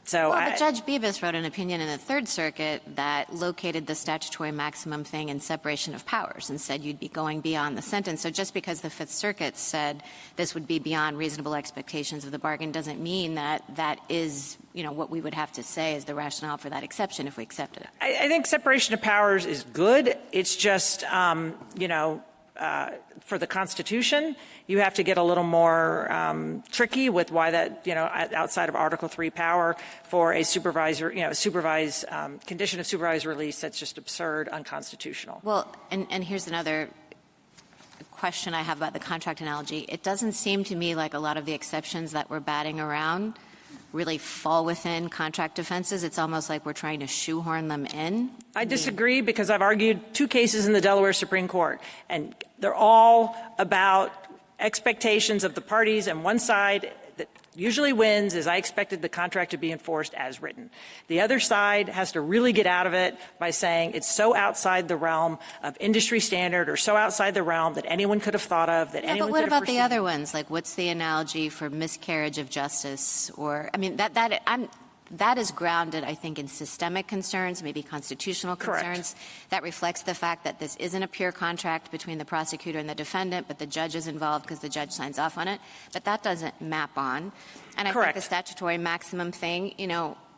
so but Judge Bibas wrote an opinion in the Third Circuit that located the statutory maximum thing in separation of powers and said you'd be going beyond the sentence. So just because the Fifth Circuit said this would be beyond reasonable expectations of the bargain doesn't mean that that is, what we would have to say is the rationale for that exception if we accepted it. I think separation of powers is good. It's just, for the Constitution, you have to get a little more tricky with why that, outside of Article III power for a supervisor, supervised condition of supervised release that's just absurd, unconstitutional. Well, and here's another question I have about the contract analogy. It doesn't seem to me like a lot of the exceptions that we're batting around really fall within contract offenses. It's almost like we're trying to shoehorn them in. I disagree because I've argued 2 cases in the Delaware Supreme Court, and they're all about expectations of the parties, and one side that usually wins is I expected the contract to be enforced as written. The other side has to really get out of it by saying it's so outside the realm of industry standard or so outside the realm that anyone could have thought of, that anyone could have But what about foreseen. the other ones? Like, what's the analogy for miscarriage of justice? Or, that is grounded, I think, in systemic concerns, maybe constitutional concerns. Correct. That reflects the fact that this isn't a pure contract between the prosecutor and the defendant, but the judge is involved because the judge signs off on it. But that doesn't map on. And I Correct. think the statutory maximum thing,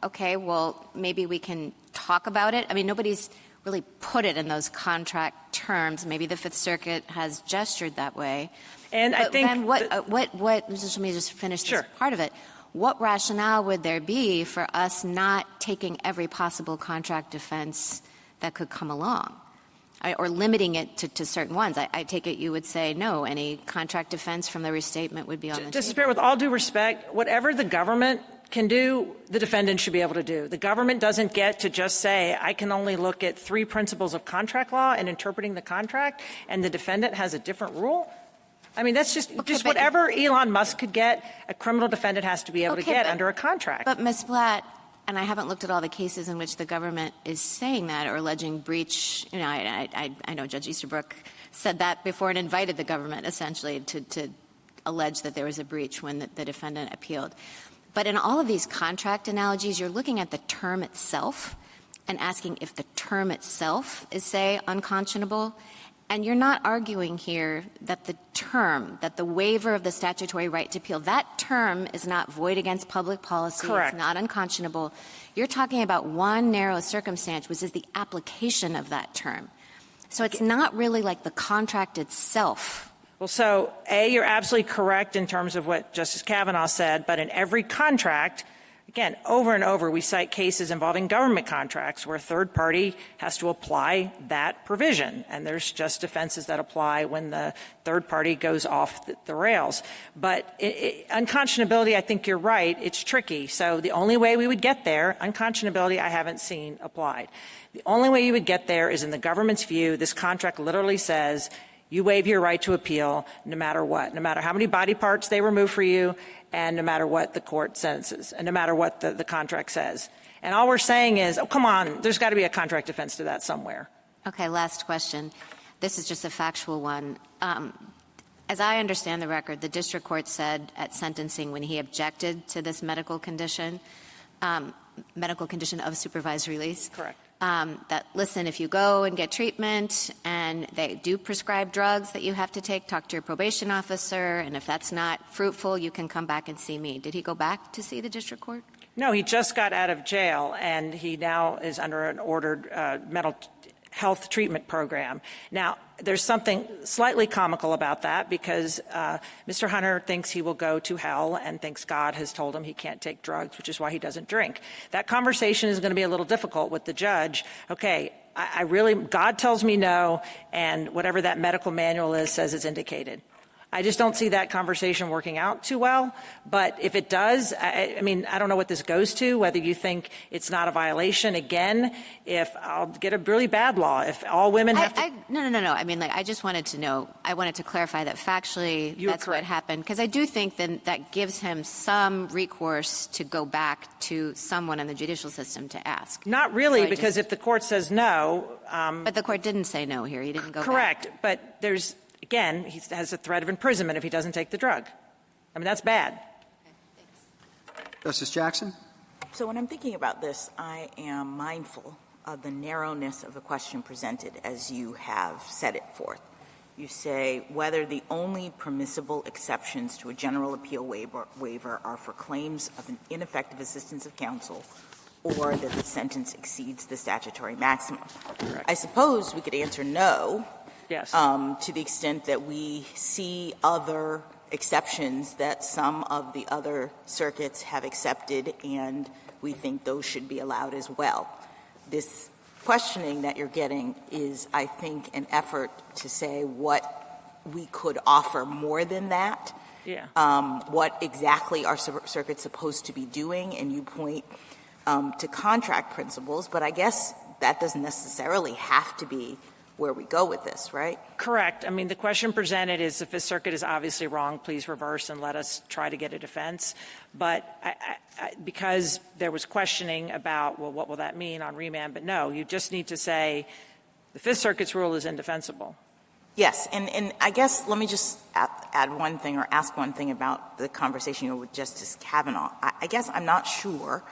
okay, well, maybe we can talk about it. I mean, nobody's really put it in those contract terms. Maybe the Fifth Circuit has gestured that way. And but I think then let me just finish this part of it. What rationale would there be for us not taking every possible contract defense that could come along, or limiting it to certain ones? I take it you would say no, any contract defense from the restatement would be on the Justice table. Barrett, with all due respect, whatever the government can do, the defendant should be able to do. The government doesn't get to just say, I can only look at 3 principles of contract law and interpreting the contract, and the defendant has a different rule. I mean, that's just whatever Elon Musk could get, a criminal defendant has to be able to get under a contract. But, Ms. Blatt, and I haven't looked at all the cases in which the government is saying that or alleging breach. I know Judge Easterbrook said that before and invited the government essentially to allege that there was a breach when the defendant appealed. But in all of these contract analogies, you're looking at the term itself and asking if the term itself is, say, unconscionable. And you're not arguing here that the term, that the waiver of the statutory right to appeal, that term is not void against public policy. Correct. It's not unconscionable. You're talking about one narrow circumstance, which is the application of that term. So it's not really like the contract itself. Well, so, A, you're absolutely correct in terms of what Justice Kavanaugh said, but in every contract, again, over and over, we cite cases involving government contracts where a third party has to apply that provision, and there's just defenses that apply when the third party goes off the rails. But unconscionability, I think you're right, it's tricky. So the only way we would get there, unconscionability I haven't seen applied. The only way you would get there is in the government's view, this contract literally says you waive your right to appeal no matter what, no matter how many body parts they remove for you, and no matter what the court sentences, and no matter what the contract says. And all we're saying is, oh, come on, there's got to be a contract defense to that somewhere. Okay, last question. This is just a factual one. As I understand the record, the district court said at sentencing when he objected to this medical condition of supervised release. Correct. That, listen, if you go and get treatment and they do prescribe drugs that you have to take, talk to your probation officer, and if that's not fruitful, you can come back and see me. Did he go back to see the district court? No, he just got out of jail, and he now is under an ordered mental health treatment program. Now, there's something slightly comical about that because Mr. Hunter thinks he will go to hell and thinks God has told him he can't take drugs, which is why he doesn't drink. That conversation is going to be a little difficult with the judge. Okay, God tells me no, and whatever that medical manual is says it's indicated. I just don't see that conversation working out too well. But if it does, I mean, I don't know what this goes to, whether you think it's not a violation. Again, if I'll get a really bad law, if all women have to. No. I mean, I just wanted to know, I wanted to clarify that factually that's what happened. Because I do think then that gives him some recourse to go back to someone in the judicial system to ask. Not really, because if the court says no. But the court didn't say no here. He didn't go correct, back. but there's, again, he has a threat of imprisonment if he doesn't take the drug. I mean, that's bad. Okay, thanks. Justice Jackson? So when I'm thinking about this, I am mindful of the narrowness of the question presented as you have set it forth. You say whether the only permissible exceptions to a general appeal waiver are for claims of an ineffective assistance of counsel or that the sentence exceeds the statutory maximum. Correct. I suppose we could answer no. Yes. To the extent that we see other exceptions that some of the other circuits have accepted, and we think those should be allowed as well. This questioning that you're getting is, I think, an effort to say what we could offer more than that. Yeah. What exactly are circuits supposed to be doing, and you point to contract principles, but I guess that doesn't necessarily have to be where we go with this, right? Correct. I mean, the question presented is if the circuit is obviously wrong, please reverse and let us try to get a defense. But because there was questioning about, well, what will that mean on remand? But no, you just need to say the Fifth Circuit's rule is indefensible. Yes, and I guess let me just add one thing or ask one thing about the conversation you had with Justice Kavanaugh. I guess I'm not sure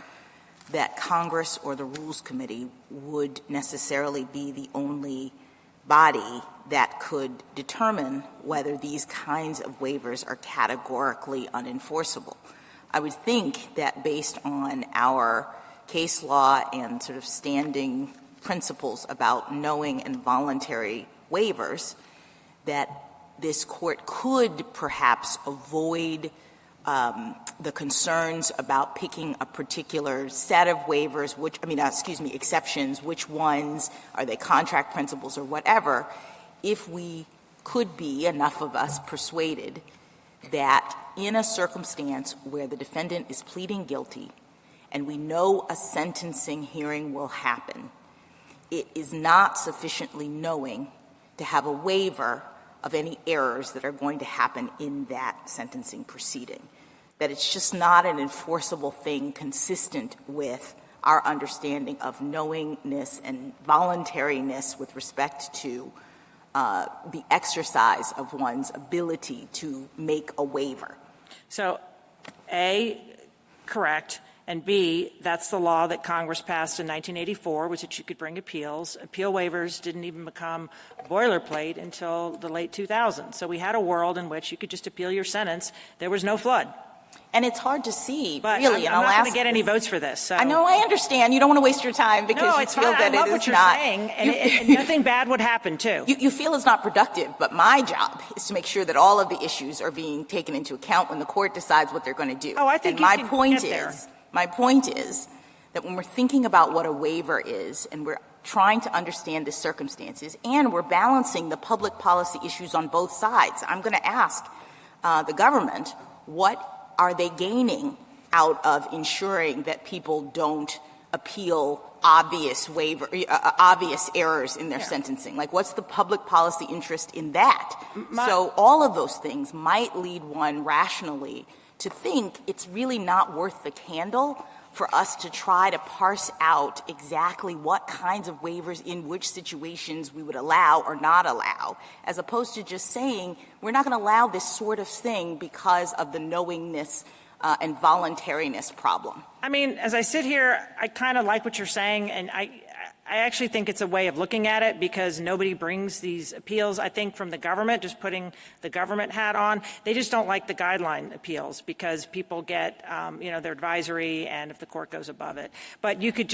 that Congress or the Rules Committee would necessarily be the only body that could determine whether these kinds of waivers are categorically unenforceable. I would think that based on our case law and sort of standing principles about knowing and voluntary waivers, that this court could perhaps avoid the concerns about picking a particular set of waivers, exceptions, which ones, are they contract principles or whatever, if we could be, enough of us, persuaded that in a circumstance where the defendant is pleading guilty and we know a sentencing hearing will happen, it is not sufficiently knowing to have a waiver of any errors that are going to happen in that sentencing proceeding, that it's just not an enforceable thing consistent with our understanding of knowingness and voluntariness with respect to the exercise of one's ability to make a waiver. So, A, correct, and B, that's the law that Congress passed in 1984, was that you could bring appeals. Appeal waivers didn't even become boilerplate until the late 2000s. So we had a world in which you could just appeal your sentence. There was no flood. And it's hard to see, but really. I'm not going to get any votes for this. So. I know, I understand. You don't want to waste your time because no, you it's feel fine. that I love it what is you're not. saying, and nothing bad would happen, too. You feel it's not productive, but my job is to make sure that all of the issues are being taken into account when the court decides what they're going to do. Oh, I think and you can get there. My point is that when we're thinking about what a waiver is and we're trying to understand the circumstances and we're balancing the public policy issues on both sides, I'm going to ask the government, what are they gaining out of ensuring that people don't appeal obvious errors in their sentencing? Like, what's the public policy interest in that? So all of those things might lead one rationally to think it's really not worth the candle for us to try to parse out exactly what kinds of waivers in which situations we would allow or not allow, as opposed to just saying we're not going to allow this sort of thing because of the knowingness and voluntariness problem. I mean, as I sit here, I kind of like what you're saying, and I actually think it's a way of looking at it because nobody brings these appeals, I think, from the government, just putting the government hat on. They just don't like the guideline appeals because people get, their advisory and if the court goes above it. But you could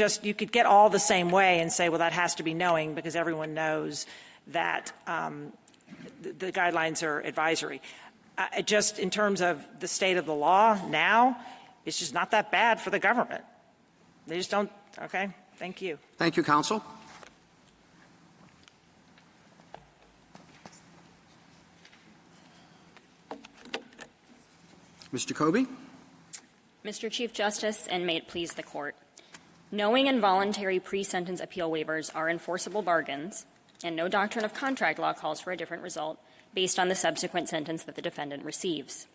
get all the same way and say, well, that has to be knowing because everyone knows that the guidelines are advisory. Just in terms of the state of the law now, it's just not that bad for the government. They just don't, okay? Thank you. Thank you, counsel. Ms. Jacoby? Mr. Chief Justice, and may it please the Court. Knowing and voluntary pre-sentence appeal waivers are enforceable bargains, and no doctrine of contract law calls for a different result based on the subsequent sentence that the defendant receives.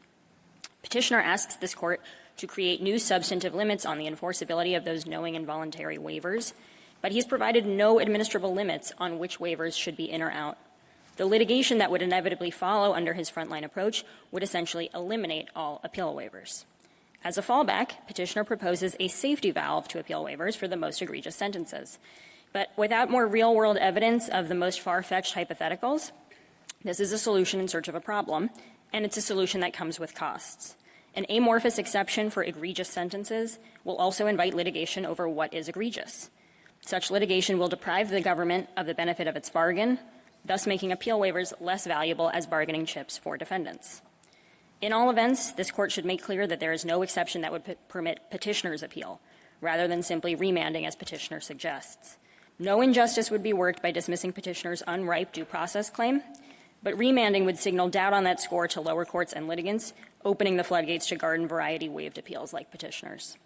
Petitioner asks this Court to create new substantive limits on the enforceability of those knowing and voluntary waivers, but he's provided no administrable limits on which waivers should be in or out. The litigation that would inevitably follow under his frontline approach would essentially eliminate all appeal waivers. As a fallback, Petitioner proposes a safety valve to appeal waivers for the most egregious sentences. But without more real-world evidence of the most far-fetched hypotheticals, this is a solution in search of a problem, and it's a solution that comes with costs. An amorphous exception for egregious sentences will also invite litigation over what is egregious. Such litigation will deprive the government of the benefit of its bargain, thus making appeal waivers less valuable as bargaining chips for defendants. In all events, this Court should make clear that there is no exception that would permit Petitioner's appeal, rather than simply remanding as Petitioner suggests. No injustice would be worked by dismissing Petitioner's unripe due process claim, but remanding would signal doubt on that score to lower courts and litigants, opening the floodgates to garden variety waived appeals like Petitioner's.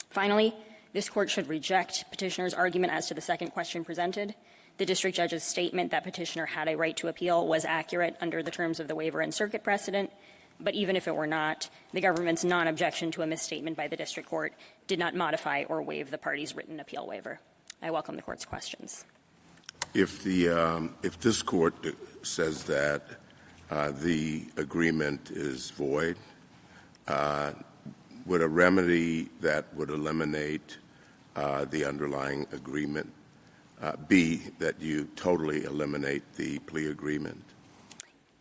Finally, this Court should reject Petitioner's argument as to the second question presented. The district judge's statement that Petitioner had a right to appeal was accurate under the terms of the waiver and circuit precedent, but even if it were not, the government's non-objection to a misstatement by the district court did not modify or waive the party's written appeal waiver. I welcome the Court's questions. If this Court says that the agreement is void, would a remedy that would eliminate the underlying agreement be that you totally eliminate the plea agreement?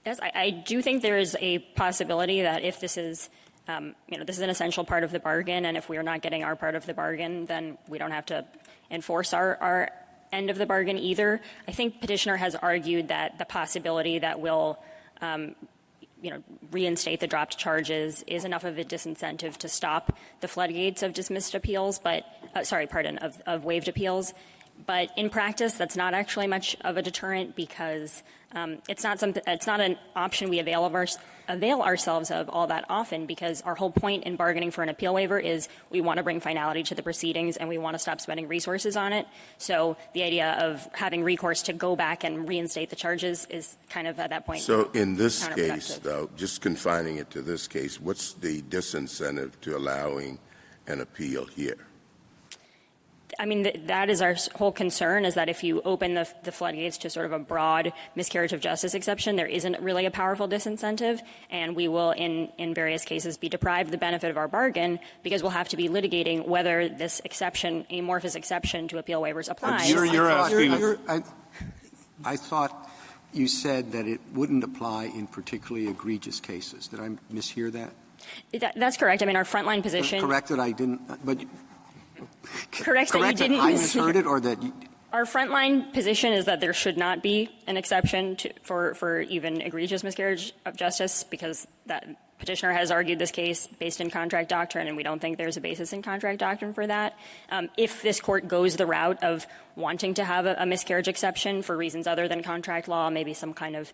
Yes, I do think there is a possibility that if this is, this is an essential part of the bargain, and if we are not getting our part of the bargain, then we don't have to enforce our end of the bargain either. I think Petitioner has argued that the possibility that we'll, reinstate the dropped charges is enough of a disincentive to stop the floodgates of dismissed appeals, of waived appeals. But in practice, that's not actually much of a deterrent because it's not an option we avail ourselves of all that often, because our whole point in bargaining for an appeal waiver is we want to bring finality to the proceedings and we want to stop spending resources on it. So the idea of having recourse to go back and reinstate the charges is kind of at that point. So in this case, though, just confining it to this case, what's the disincentive to allowing an appeal here? I mean, that is our whole concern, is that if you open the floodgates to sort of a broad miscarriage of justice exception, there isn't really a powerful disincentive, and we will, in various cases, be deprived the benefit of our bargain because we'll have to be litigating whether this exception, amorphous exception to appeal waivers applies. I thought you said that it wouldn't apply in particularly egregious cases. Did I mishear that? That's correct. I mean, our frontline position. Correct that I didn't, but. Correct that you didn't. I misheard it, or that. Our frontline position is that there should not be an exception for even egregious miscarriage of justice, because that Petitioner has argued this case based in contract doctrine, and we don't think there's a basis in contract doctrine for that. If this Court goes the route of wanting to have a miscarriage exception for reasons other than contract law, maybe some kind of,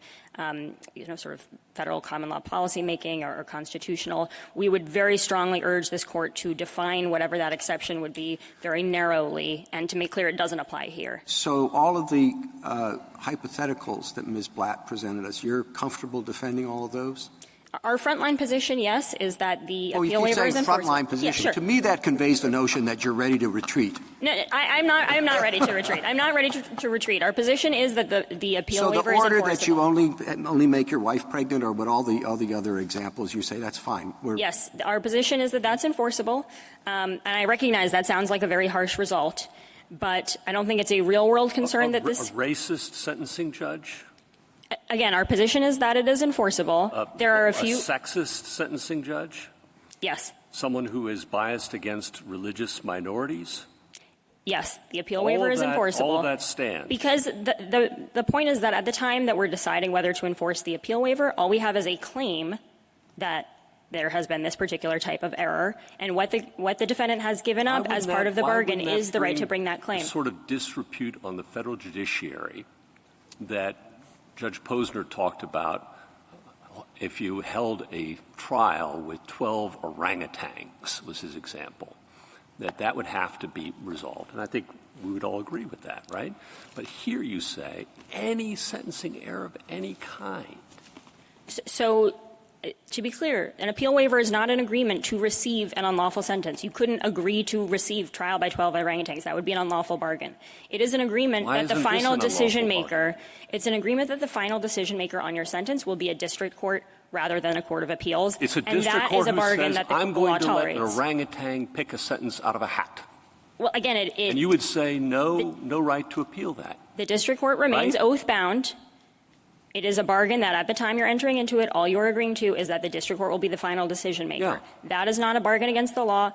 sort of federal common law policy making or constitutional, we would very strongly urge this Court to define whatever that exception would be very narrowly and to make clear it doesn't apply here. So all of the hypotheticals that Ms. Blatt presented us, you're comfortable defending all of those? Our frontline position, yes, is that the appeal waiver is enforceable. Frontline position. Yeah, sure. To me, that conveys the notion that you're ready to retreat. No, I'm not ready to retreat. I'm not ready to retreat. Our position is that the appeal waiver is enforceable. So the order that you only make your wife pregnant, or what all the other examples you say, that's fine. Yes, our position is that that's enforceable, and I recognize that sounds like a very harsh result, but I don't think it's a real world concern that this. A racist sentencing judge. Again, our position is that it is enforceable. There are a few. A sexist sentencing judge? Yes. Someone who is biased against religious minorities? Yes, the appeal waiver is enforceable. All of that stands. Because the point is that at the time that we're deciding whether to enforce the appeal waiver, all we have is a claim that there has been this particular type of error, and what the defendant has given up as part of the bargain is the right to bring that claim. Sort of disrepute on the federal judiciary that Judge Posner talked about if you held a trial with 12 orangutans, was his example, that would have to be resolved. And I think we would all agree with that, right? But here you say any sentencing error of any kind. So, to be clear, an appeal waiver is not an agreement to receive an unlawful sentence. You couldn't agree to receive trial by 12 orangutans. That would be an unlawful bargain. It is an agreement that the final decision maker, it's an agreement that the final decision maker on your sentence will be a district court rather than a court of appeals. It's a district court who says, I'm going to let an orangutan pick a sentence out of a hat. Well, again, and you would say no right to appeal that. The district court remains oath-bound. It is a bargain that at the time you're entering into it, all you're agreeing to is that the district court will be the final decision maker. Yeah. That is not a bargain against the law.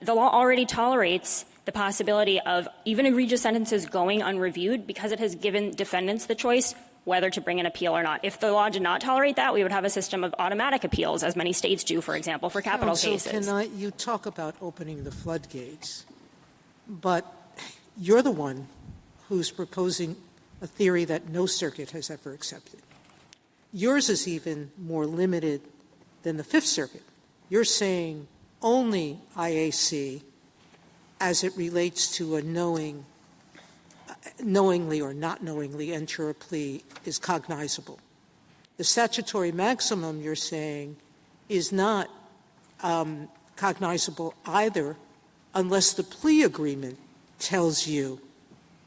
The law already tolerates the possibility of even egregious sentences going unreviewed because it has given defendants the choice whether to bring an appeal or not. If the law did not tolerate that, we would have a system of automatic appeals, as many states do, for example, for capital cases. You talk about opening the floodgates, but you're the one who's proposing a theory that no circuit has ever accepted. Yours is even more limited than the Fifth Circuit. You're saying only IAC, as it relates to a knowingly or not knowingly enter a plea, is cognizable. The statutory maximum, you're saying, is not cognizable either unless the plea agreement tells you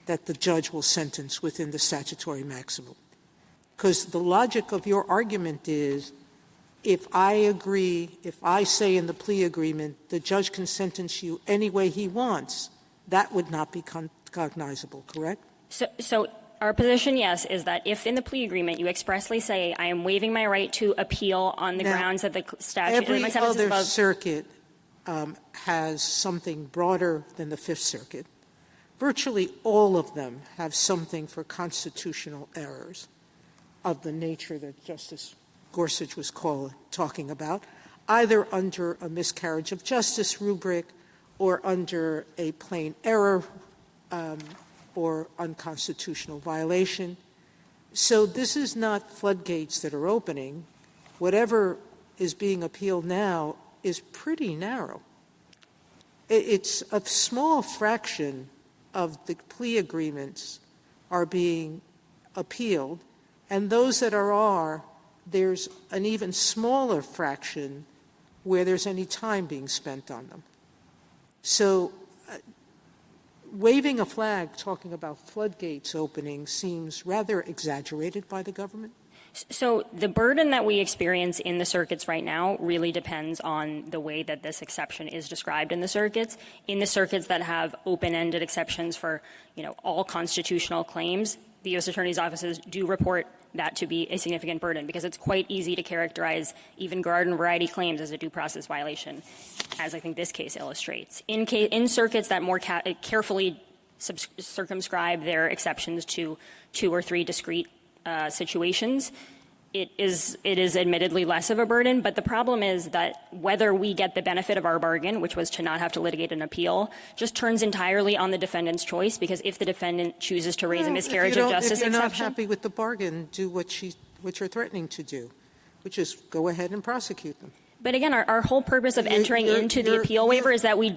that the judge will sentence within the statutory maximum. Because the logic of your argument is, if I agree, if I say in the plea agreement the judge can sentence you any way he wants, that would not be cognizable, correct? So our position, yes, is that if in the plea agreement you expressly say, I am waiving my right to appeal on the grounds that the statute every my sentence is other above. circuit has something broader than the Fifth Circuit. Virtually all of them have something for constitutional errors of the nature that Justice Gorsuch was talking about, either under a miscarriage of justice rubric or under a plain error or unconstitutional violation. So this is not floodgates that are opening. Whatever is being appealed now is pretty narrow. It's a small fraction of the plea agreements are being appealed, and those that are, there's an even smaller fraction where there's any time being spent on them. So waving a flag talking about floodgates opening seems rather exaggerated by the government. So the burden that we experience in the circuits right now really depends on the way that this exception is described in the circuits. In the circuits that have open-ended exceptions for, all constitutional claims, the U.S. Attorney's offices do report that to be a significant burden because it's quite easy to characterize even garden variety claims as a due process violation, as I think this case illustrates. In circuits that more carefully circumscribe their exceptions to 2 or 3 discrete situations, it is admittedly less of a burden, but the problem is that whether we get the benefit of our bargain, which was to not have to litigate an appeal, just turns entirely on the defendant's choice, because if the defendant chooses to raise a miscarriage of justice exception. If you're not exception, happy with the bargain, do what you're threatening to do, which is go ahead and prosecute them. But again, our whole purpose of entering into the appeal waiver is that we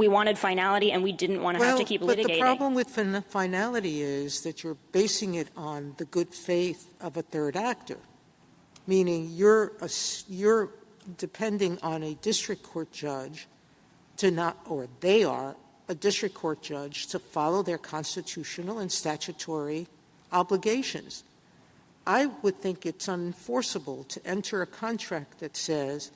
wanted finality and we didn't want to have to keep litigating. But the problem with finality is that you're basing it on the good faith of a third actor, meaning you're depending on a district court judge they are a district court judge to follow their constitutional and statutory obligations. I would think it's unenforceable to enter a contract that says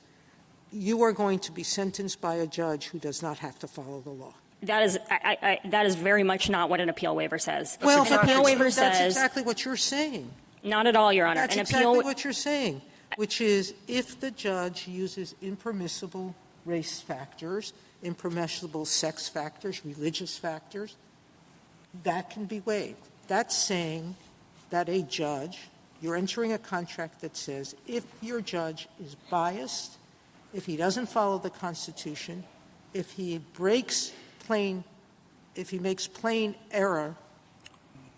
you are going to be sentenced by a judge who does not have to follow the law. That is very much not what an appeal waiver says. Well, an appeal waiver that's says exactly what you're saying. Not at all, Your Honor. That's exactly what you're saying, which is if the judge uses impermissible race factors, impermissible sex factors, religious factors, that can be waived. That's saying that a judge, you're entering a contract that says if your judge is biased, if he doesn't follow the Constitution, if he makes plain error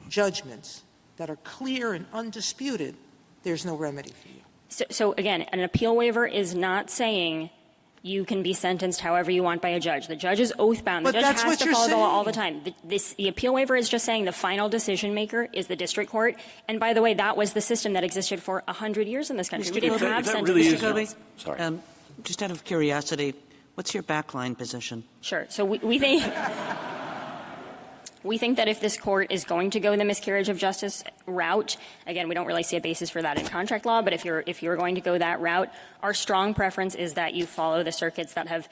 judgments that are clear and undisputed, there's no remedy for you. So again, an appeal waiver is not saying you can be sentenced however you want by a judge. The judge is oath-bound. The But judge that's has what to you're follow the law all the saying. time. The appeal waiver is just saying the final decision maker is the district court. And by the way, that was the system that existed for 100 years in this country. We didn't have that sentencing. really is- Mr. Kobe, Sorry. just out of curiosity, what's your backline position? Sure. So we think we think that if this court is going to go the miscarriage of justice route, again, we don't really see a basis for that in contract law, but if you're going to go that route, our strong preference is that you follow the circuits that have,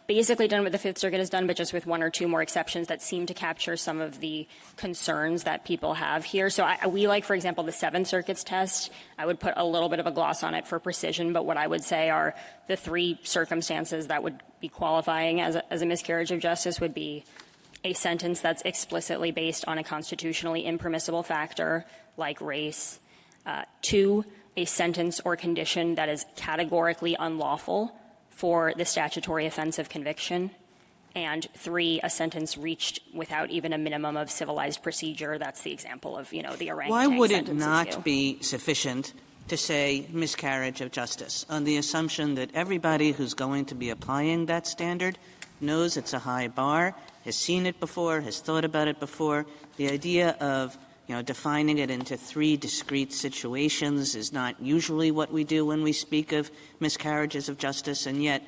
basically done what the Fifth Circuit has done, but just with one or two more exceptions that seem to capture some of the concerns that people have here. So we like, for example, the Seventh Circuit's test. I would put a little bit of a gloss on it for precision, but what I would say are the three circumstances that would be qualifying as a miscarriage of justice would be a sentence that's explicitly based on a constitutionally impermissible factor like race. 2, a sentence or condition that is categorically unlawful for the statutory offense of conviction. And 3, a sentence reached without even a minimum of civilized procedure. That's the example of, the orangutan Why would it sentences not do. be sufficient to say miscarriage of justice on the assumption that everybody who's going to be applying that standard knows it's a high bar, has seen it before, has thought about it before? The idea of, defining it into 3 discrete situations is not usually what we do when we speak of miscarriages of justice, and yet,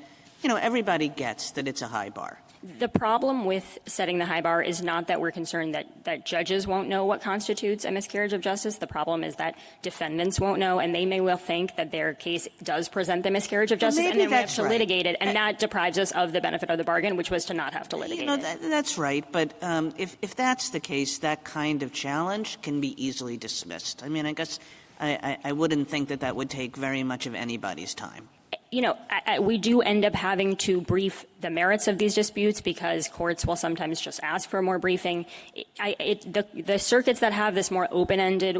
everybody gets that it's a high bar. The problem with setting the high bar is not that we're concerned that judges won't know what constitutes a miscarriage of justice. The problem is that defendants won't know, and they may well think that their case does present the miscarriage of justice, and then we have to litigate it, and that deprives us of the benefit of the bargain, which was to not have to litigate it. That's right, but if that's the case, that kind of challenge can be easily dismissed. I mean, I guess I wouldn't think that would take very much of anybody's time. We do end up having to brief the merits of these disputes because courts will sometimes just ask for more briefing. The circuits that have this more open-ended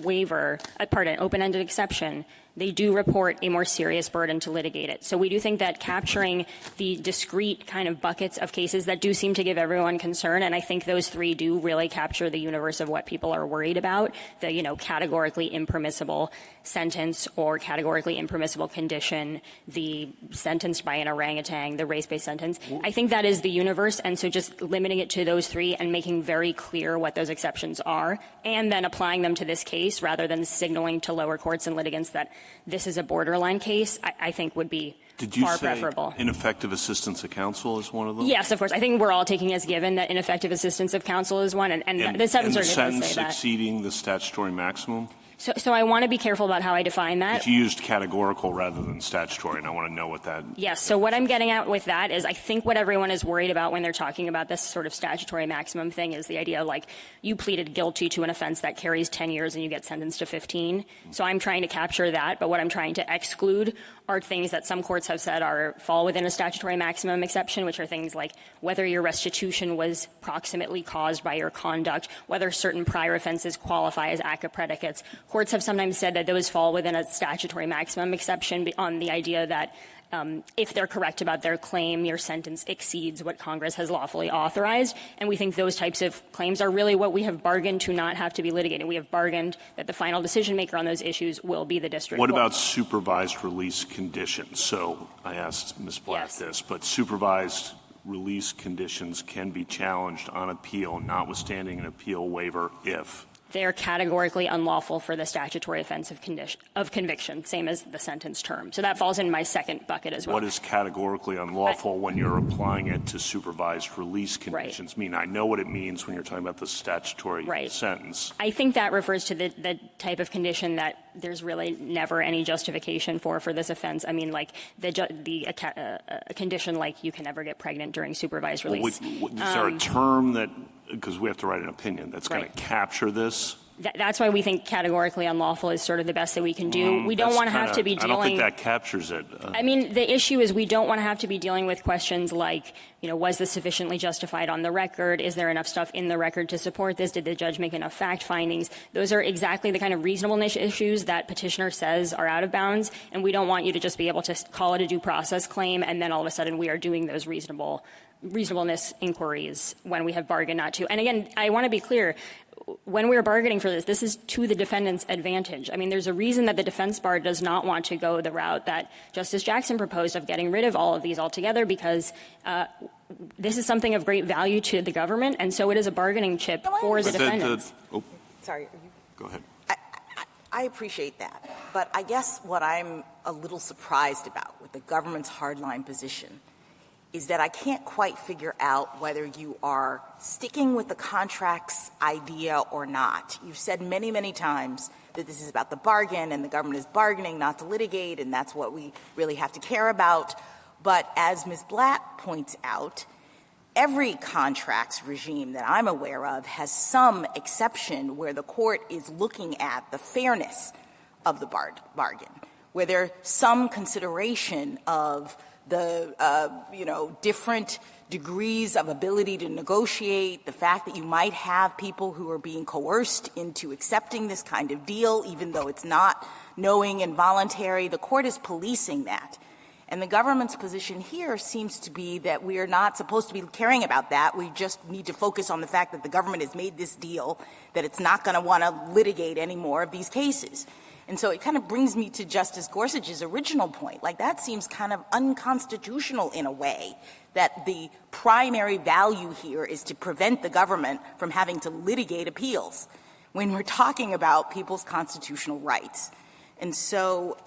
open-ended exception, they do report a more serious burden to litigate it. So we do think that capturing the discrete kind of buckets of cases that do seem to give everyone concern, and I think those 3 do really capture the universe of what people are worried about, the, categorically impermissible sentence or categorically impermissible condition, the sentence by an orangutan, the race-based sentence. I think that is the universe, and so just limiting it to those 3 and making very clear what those exceptions are, and then applying them to this case rather than signaling to lower courts and litigants that this is a borderline case, I think would be far preferable. Did you say ineffective assistance of counsel is one of them? Yes, of course. I think we're all taking as given that ineffective assistance of counsel is one, and the Seventh Circuit does say that. And the sentence exceeding the statutory maximum? So I want to be careful about how I define that. But you used categorical rather than statutory, and I want to know what that... Yes, so what I'm getting at with that is I think what everyone is worried about when they're talking about this sort of statutory maximum thing is the idea like you pleaded guilty to an offense that carries 10 years and you get sentenced to 15. So I'm trying to capture that, but what I'm trying to exclude are things that some courts have said fall within a statutory maximum exception, which are things like whether your restitution was proximately caused by your conduct, whether certain prior offenses qualify as ACCA predicates. Courts have sometimes said that those fall within a statutory maximum exception on the idea that if they're correct about their claim, your sentence exceeds what Congress has lawfully authorized. And we think those types of claims are really what we have bargained to not have to be litigated. We have bargained that the final decision maker on those issues will be the district court. What about supervised release conditions? So I asked Ms. Black this, but supervised release conditions can be challenged on appeal, notwithstanding an appeal waiver if... They are categorically unlawful for the statutory offense of conviction, same as the sentence term. So that falls in my second bucket as well. What is categorically unlawful when you're applying it to supervised release conditions? I mean, I know what it means when you're talking about the statutory sentence. I think that refers to the type of condition that there's really never any justification for this offense. I mean, like a condition like you can never get pregnant during supervised release. Is there a term that, because we have to write an opinion, that's going to capture this? That's why we think categorically unlawful is sort of the best that we can do. We don't want to have to be dealing... I don't think that captures it. I mean, the issue is we don't want to have to be dealing with questions like, was this sufficiently justified on the record? Is there enough stuff in the record to support this? Did the judge make enough fact findings? Those are exactly the kind of reasonableness issues that petitioner says are out of bounds, and we don't want you to just be able to call it a due process claim, and then all of a sudden we are doing those reasonableness inquiries when we have bargained not to. And again, I want to be clear. when we were bargaining for this, this is to the defendant's advantage. I mean, there's a reason that the defense bar does not want to go the route that Justice Jackson proposed of getting rid of all of these altogether, because this is something of great value to the government, and so it is a bargaining chip for the defendants. Sorry. Go ahead. I appreciate that, but I guess what I'm a little surprised about with the government's hardline position is that I can't quite figure out whether you are sticking with the contract's idea or not. You've said many, many times that this is about the bargain and the government is bargaining not to litigate, and that's what we really have to care about. But as Ms. Blatt points out, every contracts regime that I'm aware of has some exception where the court is looking at the fairness of the bargain, where there's some consideration of the, different degrees of ability to negotiate, the fact that you might have people who are being coerced into accepting this kind of deal, even though it's not knowing and voluntary. The court is policing that. And the government's position here seems to be that we are not supposed to be caring about that. We just need to focus on the fact that the government has made this deal, that it's not going to want to litigate any more of these cases. And so it kind of brings me to Justice Gorsuch's original point. Like, that seems kind of unconstitutional in a way, that the primary value here is to prevent the government from having to litigate appeals when we're talking about people's constitutional rights. And so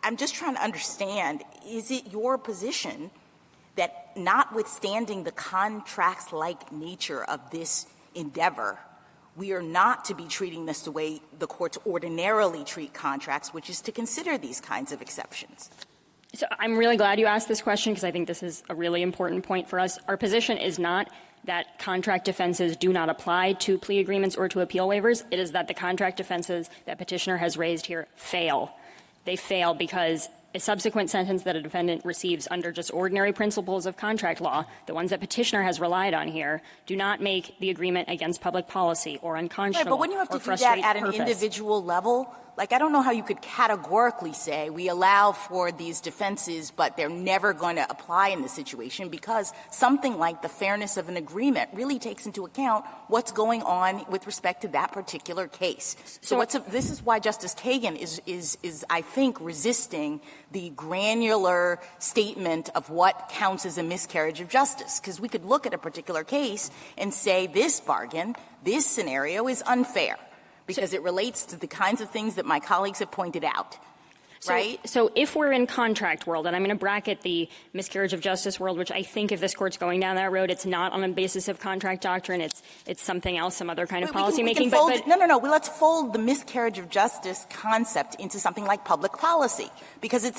I'm just trying to understand, is it your position that notwithstanding the contracts-like nature of this endeavor, we are not to be treating this the way the courts ordinarily treat contracts, which is to consider these kinds of exceptions? So I'm really glad you asked this question, because I think this is a really important point for us. Our position is not that contract defenses do not apply to plea agreements or to appeal waivers. It is that the contract defenses that petitioner has raised here fail. They fail because a subsequent sentence that a defendant receives under just ordinary principles of contract law, the ones that petitioner has relied on here, do not make the agreement against public policy or unconscionable. Right, but wouldn't you have to do that at an individual level? Like, I don't know how you could categorically say we allow for these defenses, but they're never going to apply in this situation, because something like the fairness of an agreement really takes into account what's going on with respect to that particular case. So this is why Justice Kagan is I think, resisting the granular statement of what counts as a miscarriage of justice, because we could look at a particular case and say this bargain, this scenario is unfair, because it relates to the kinds of things that my colleagues have pointed out, right? So if we're in contract world, and I'm going to bracket the miscarriage of justice world, which I think if this Court's going down that road, it's not on the basis of contract doctrine. It's something else, some other kind of policymaking. No. Let's fold the miscarriage of justice concept into something like public policy, because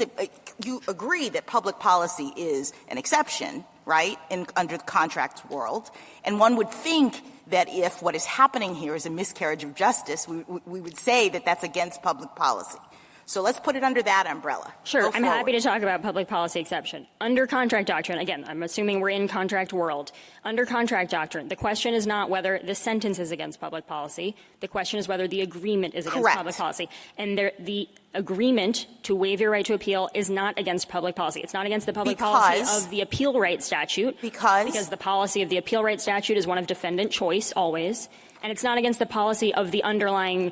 you agree that public policy is an exception, right, under the contract world, and one would think that if what is happening here is a miscarriage of justice, we would say that that's against public policy. So let's put it under that umbrella. Sure. I'm happy to talk about public policy exception. Under contract doctrine, again, I'm assuming we're in contract world. Under contract doctrine, the question is not whether the sentence is against public policy. The question is whether the agreement is against public policy. And the agreement to waive your right to appeal is not against public policy. It's not against the public policy of the appeal right statute. Because the policy of the appeal right statute is one of defendant choice always. And it's not against the policy of the underlying,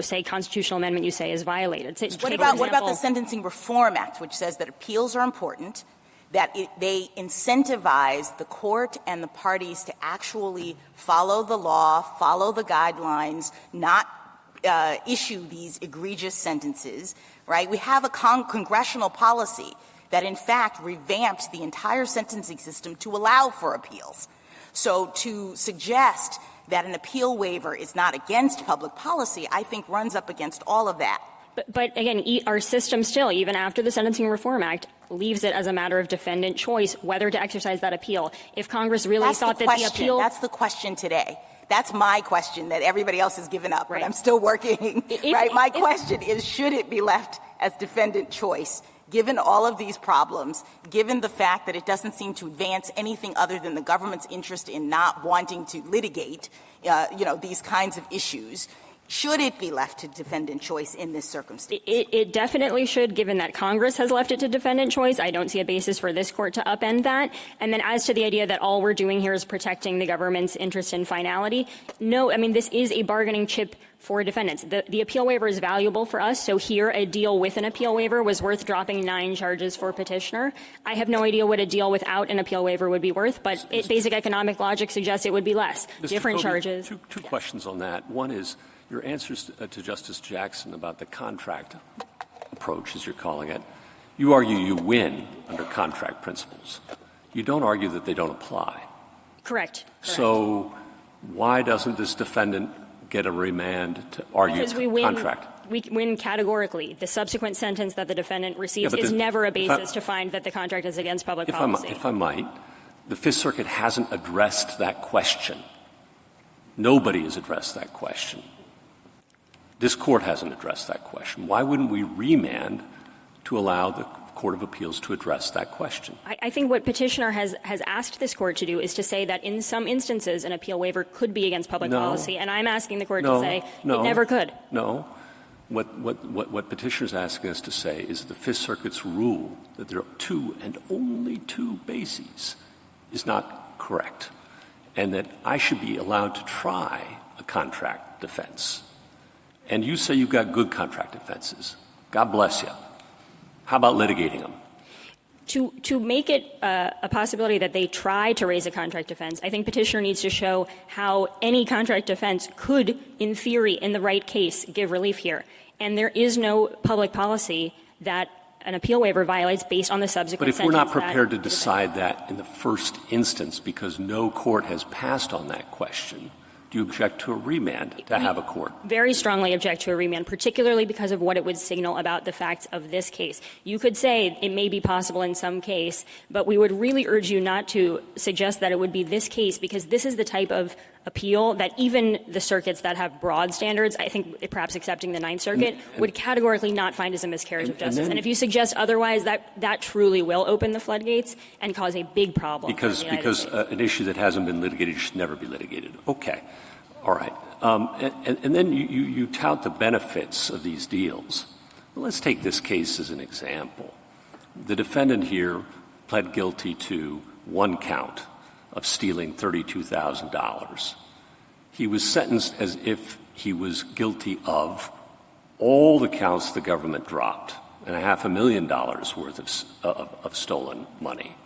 say, constitutional amendment you say is violated. What about the Sentencing Reform Act, which says that appeals are important, that they incentivize the court and the parties to actually follow the law, follow the guidelines, not issue these egregious sentences, right? We have a congressional policy that, in fact, revamps the entire sentencing system to allow for appeals. So to suggest that an appeal waiver is not against public policy, I think runs up against all of that. But again, our system still, even after the Sentencing Reform Act, leaves it as a matter of defendant choice whether to exercise that appeal. If Congress really thought that the appeal... That's the question today. That's my question that everybody else has given up, but I'm still working. My question is, should it be left as defendant choice, given all of these problems, given the fact that it doesn't seem to advance anything other than the government's interest in not wanting to litigate, these kinds of issues? Should it be left to defendant choice in this circumstance? It definitely should, given that Congress has left it to defendant choice. I don't see a basis for this Court to upend that. And then as to the idea that all we're doing here is protecting the government's interest in finality, no, I mean, this is a bargaining chip for defendants. The appeal waiver is valuable for us, so here a deal with an appeal waiver was worth dropping 9 charges for petitioner. I have no idea what a deal without an appeal waiver would be worth, but basic economic logic suggests it would be less. Mr. Different Kobe, charges. Two questions on that. One is your answers to Justice Jackson about the contract approach, as you're calling it. You argue you win under contract principles. You don't argue that they don't apply. Correct. So why doesn't this defendant get a remand to argue because we win, contract? We win categorically. The subsequent sentence that the defendant receives is never a basis to find that the contract is against public policy. If I might, the Fifth Circuit hasn't addressed that question. Nobody has addressed that question. This Court hasn't addressed that question. Why wouldn't we remand to allow the Court of Appeals to address that question? I think what petitioner has asked this Court to do is to say that in some instances an appeal waiver could be against public policy, and I'm asking the Court to say it never could. No. What petitioner is asking us to say is that the Fifth Circuit's rule that there are 2 and only 2 bases is not correct, and that I should be allowed to try a contract defense. And you say you've got good contract defenses. God bless you. How about litigating them? To make it a possibility that they try to raise a contract defense, I think petitioner needs to show how any contract defense could, in theory, in the right case, give relief here. And there is no public policy that an appeal waiver violates based on the subsequent sentence. But if we're not prepared to decide that in the first instance because no court has passed on that question, do you object to a remand to have a court? Very strongly object to a remand, particularly because of what it would signal about the facts of this case. You could say it may be possible in some case, but we would really urge you not to suggest that it would be this case, because this is the type of appeal that even the circuits that have broad standards, I think perhaps accepting the Ninth Circuit, would categorically not find as a miscarriage of justice. And if you suggest otherwise, that truly will open the floodgates and cause a big problem. Because an issue that hasn't been litigated should never be litigated. Okay. All right. And then you tout the benefits of these deals. Well, let's take this case as an example. The defendant here pled guilty to 1 count of stealing $32,000. He was sentenced as if he was guilty of all the counts the government dropped and $500,000 worth of stolen money.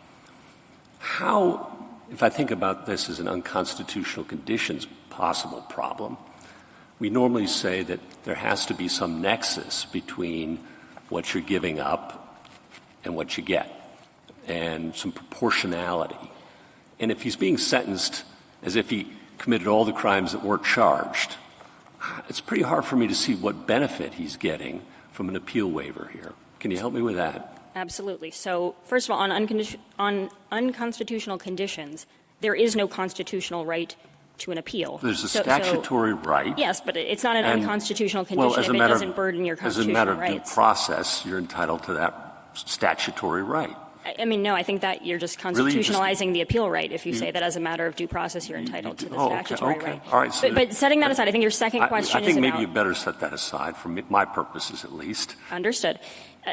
How, if I think about this as an unconstitutional conditions possible problem, we normally say that there has to be some nexus between what you're giving up and what you get, and some proportionality. And if he's being sentenced as if he committed all the crimes that weren't charged, it's pretty hard for me to see what benefit he's getting from an appeal waiver here. Can you help me with that? Absolutely. So, first of all, on unconstitutional conditions, there is no constitutional right to an appeal. There's a statutory right. Yes, but it's not an unconstitutional condition if it doesn't burden your constitutional rights. As a matter of due process, you're entitled to that statutory right. I mean, no, I think that you're just constitutionalizing the appeal right if you say that as a matter of due process you're entitled to the statutory right. All right. So but setting that aside, I think your second question is about— I think maybe you better set that aside, for my purposes at least. Understood.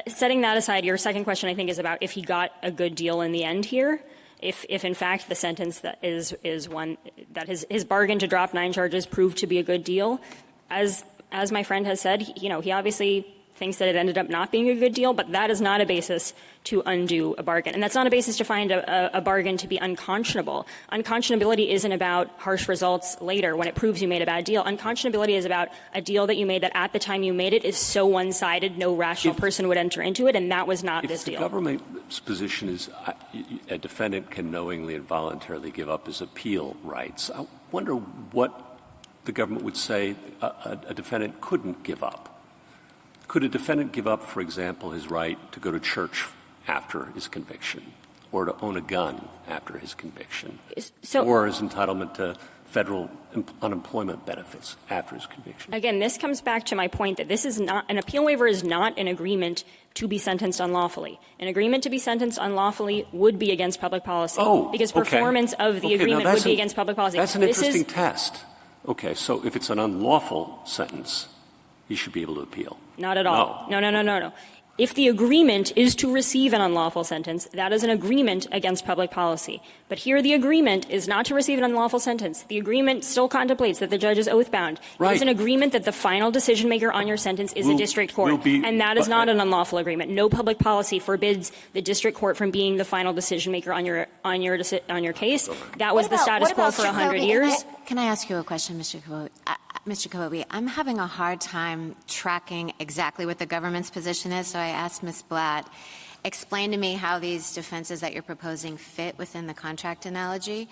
Setting that aside, your second question, I think, is about if he got a good deal in the end here. If in fact the sentence that is one that his bargain to drop 9 charges proved to be a good deal, as my friend has said, he obviously thinks that it ended up not being a good deal, but that is not a basis to undo a bargain. And that's not a basis to find a bargain to be unconscionable. Unconscionability isn't about harsh results later when it proves you made a bad deal. Unconscionability is about a deal that you made that at the time you made it is so one-sided no rational person would enter into it, and that was not this deal. If the government's position is a defendant can knowingly and voluntarily give up his appeal rights, I wonder what the government would say a defendant couldn't give up. Could a defendant give up, for example, his right to go to church after his conviction, or to own a gun after his conviction, or his entitlement to federal unemployment benefits after his conviction? Again, this comes back to my point that this is not — an appeal waiver is not an agreement to be sentenced unlawfully. An agreement to be sentenced unlawfully would be against public policy. Because performance of the agreement would be against public policy. That's an interesting test. Okay, so if it's an unlawful sentence, he should be able to appeal. Not at all. No. If the agreement is to receive an unlawful sentence, that is an agreement against public policy. But here the agreement is not to receive an unlawful sentence. The agreement still contemplates that the judge is oath-bound. Right. It is an agreement that the final decision maker on your sentence is a district court. And that is not an unlawful agreement. No public policy forbids the district court from being the final decision maker on your case. That was the status quo for 100 years. Can I ask you a question, Mr. Kobe? I'm having a hard time tracking exactly what the government's position is, so I asked Ms. Blatt, explain to me how these defenses that you're proposing fit within the contract analogy.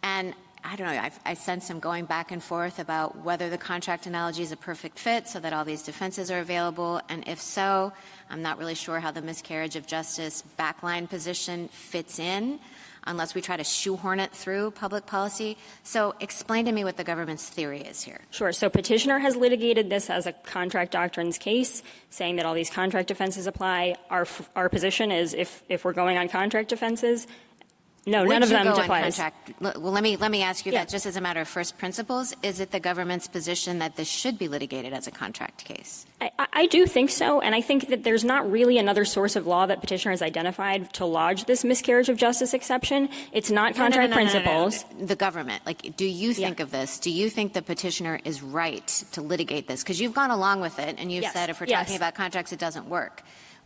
And I don't know, I sense some going back and forth about whether the contract analogy is a perfect fit so that all these defenses are available, and if so, I'm not really sure how the miscarriage of justice backline position fits in, unless we try to shoehorn it through public policy. So explain to me what the government's theory is here. Sure. So petitioner has litigated this as a contract doctrines case, saying that all these contract defenses apply. Our position is if we're going on contract defenses, no, none of them applies. Well, let me ask you that just as a matter of first principles. Is it the government's position that this should be litigated as a contract case? I do think so, and I think that there's not really another source of law that petitioner has identified to lodge this miscarriage of justice exception. It's not contract principles. The government, do you think of this? Do you think the petitioner is right to litigate this? Because you've gone along with it, and you've said if we're talking about contracts, it doesn't work.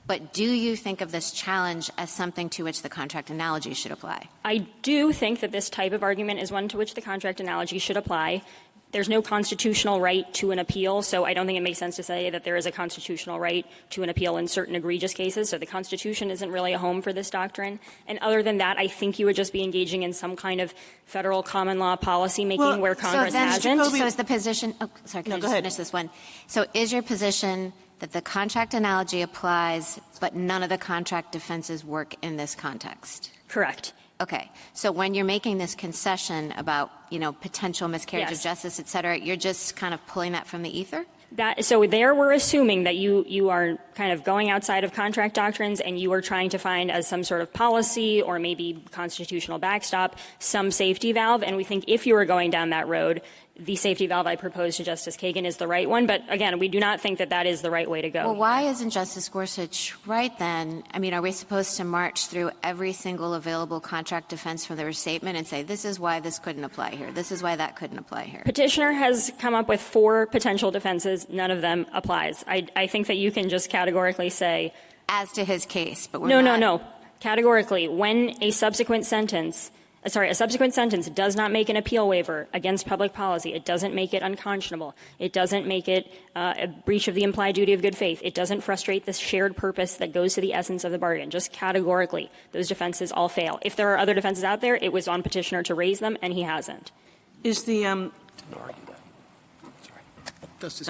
But do you think of this challenge as something to which the contract analogy should apply? I do think that this type of argument is one to which the contract analogy should apply. There's no constitutional right to an appeal, so I don't think it makes sense to say that there is a constitutional right to an appeal in certain egregious cases. So the Constitution isn't really a home for this doctrine. And other than that, I think you would just be engaging in some kind of federal common law policy making where Congress hasn't. So is the position – can I just finish this one? So is your position that the contract analogy applies, but none of the contract defenses work in this context? Correct. Okay. So when you're making this concession about, potential miscarriage of justice, et cetera, you're just kind of pulling that from the ether? So there we're assuming that you are kind of going outside of contract doctrines and you are trying to find as some sort of policy or maybe constitutional backstop some safety valve. And we think if you were going down that road, the safety valve I proposed to Justice Kagan is the right one. But again, we do not think that that is the right way to go. Well, why isn't Justice Gorsuch right then? I mean, are we supposed to march through every single available contract defense from the restatement and say, this is why this couldn't apply here, this is why that couldn't apply here? Petitioner has come up with 4 potential defenses. None of them applies. I think that you can just categorically say. As to his case, but we're not. No. Categorically, when a subsequent sentence does not make an appeal waiver against public policy, it doesn't make it unconscionable. It doesn't make it a breach of the implied duty of good faith. It doesn't frustrate the shared purpose that goes to the essence of the bargain. Just categorically, those defenses all fail. If there are other defenses out there, it was on petitioner to raise them, and he hasn't. Is the Justice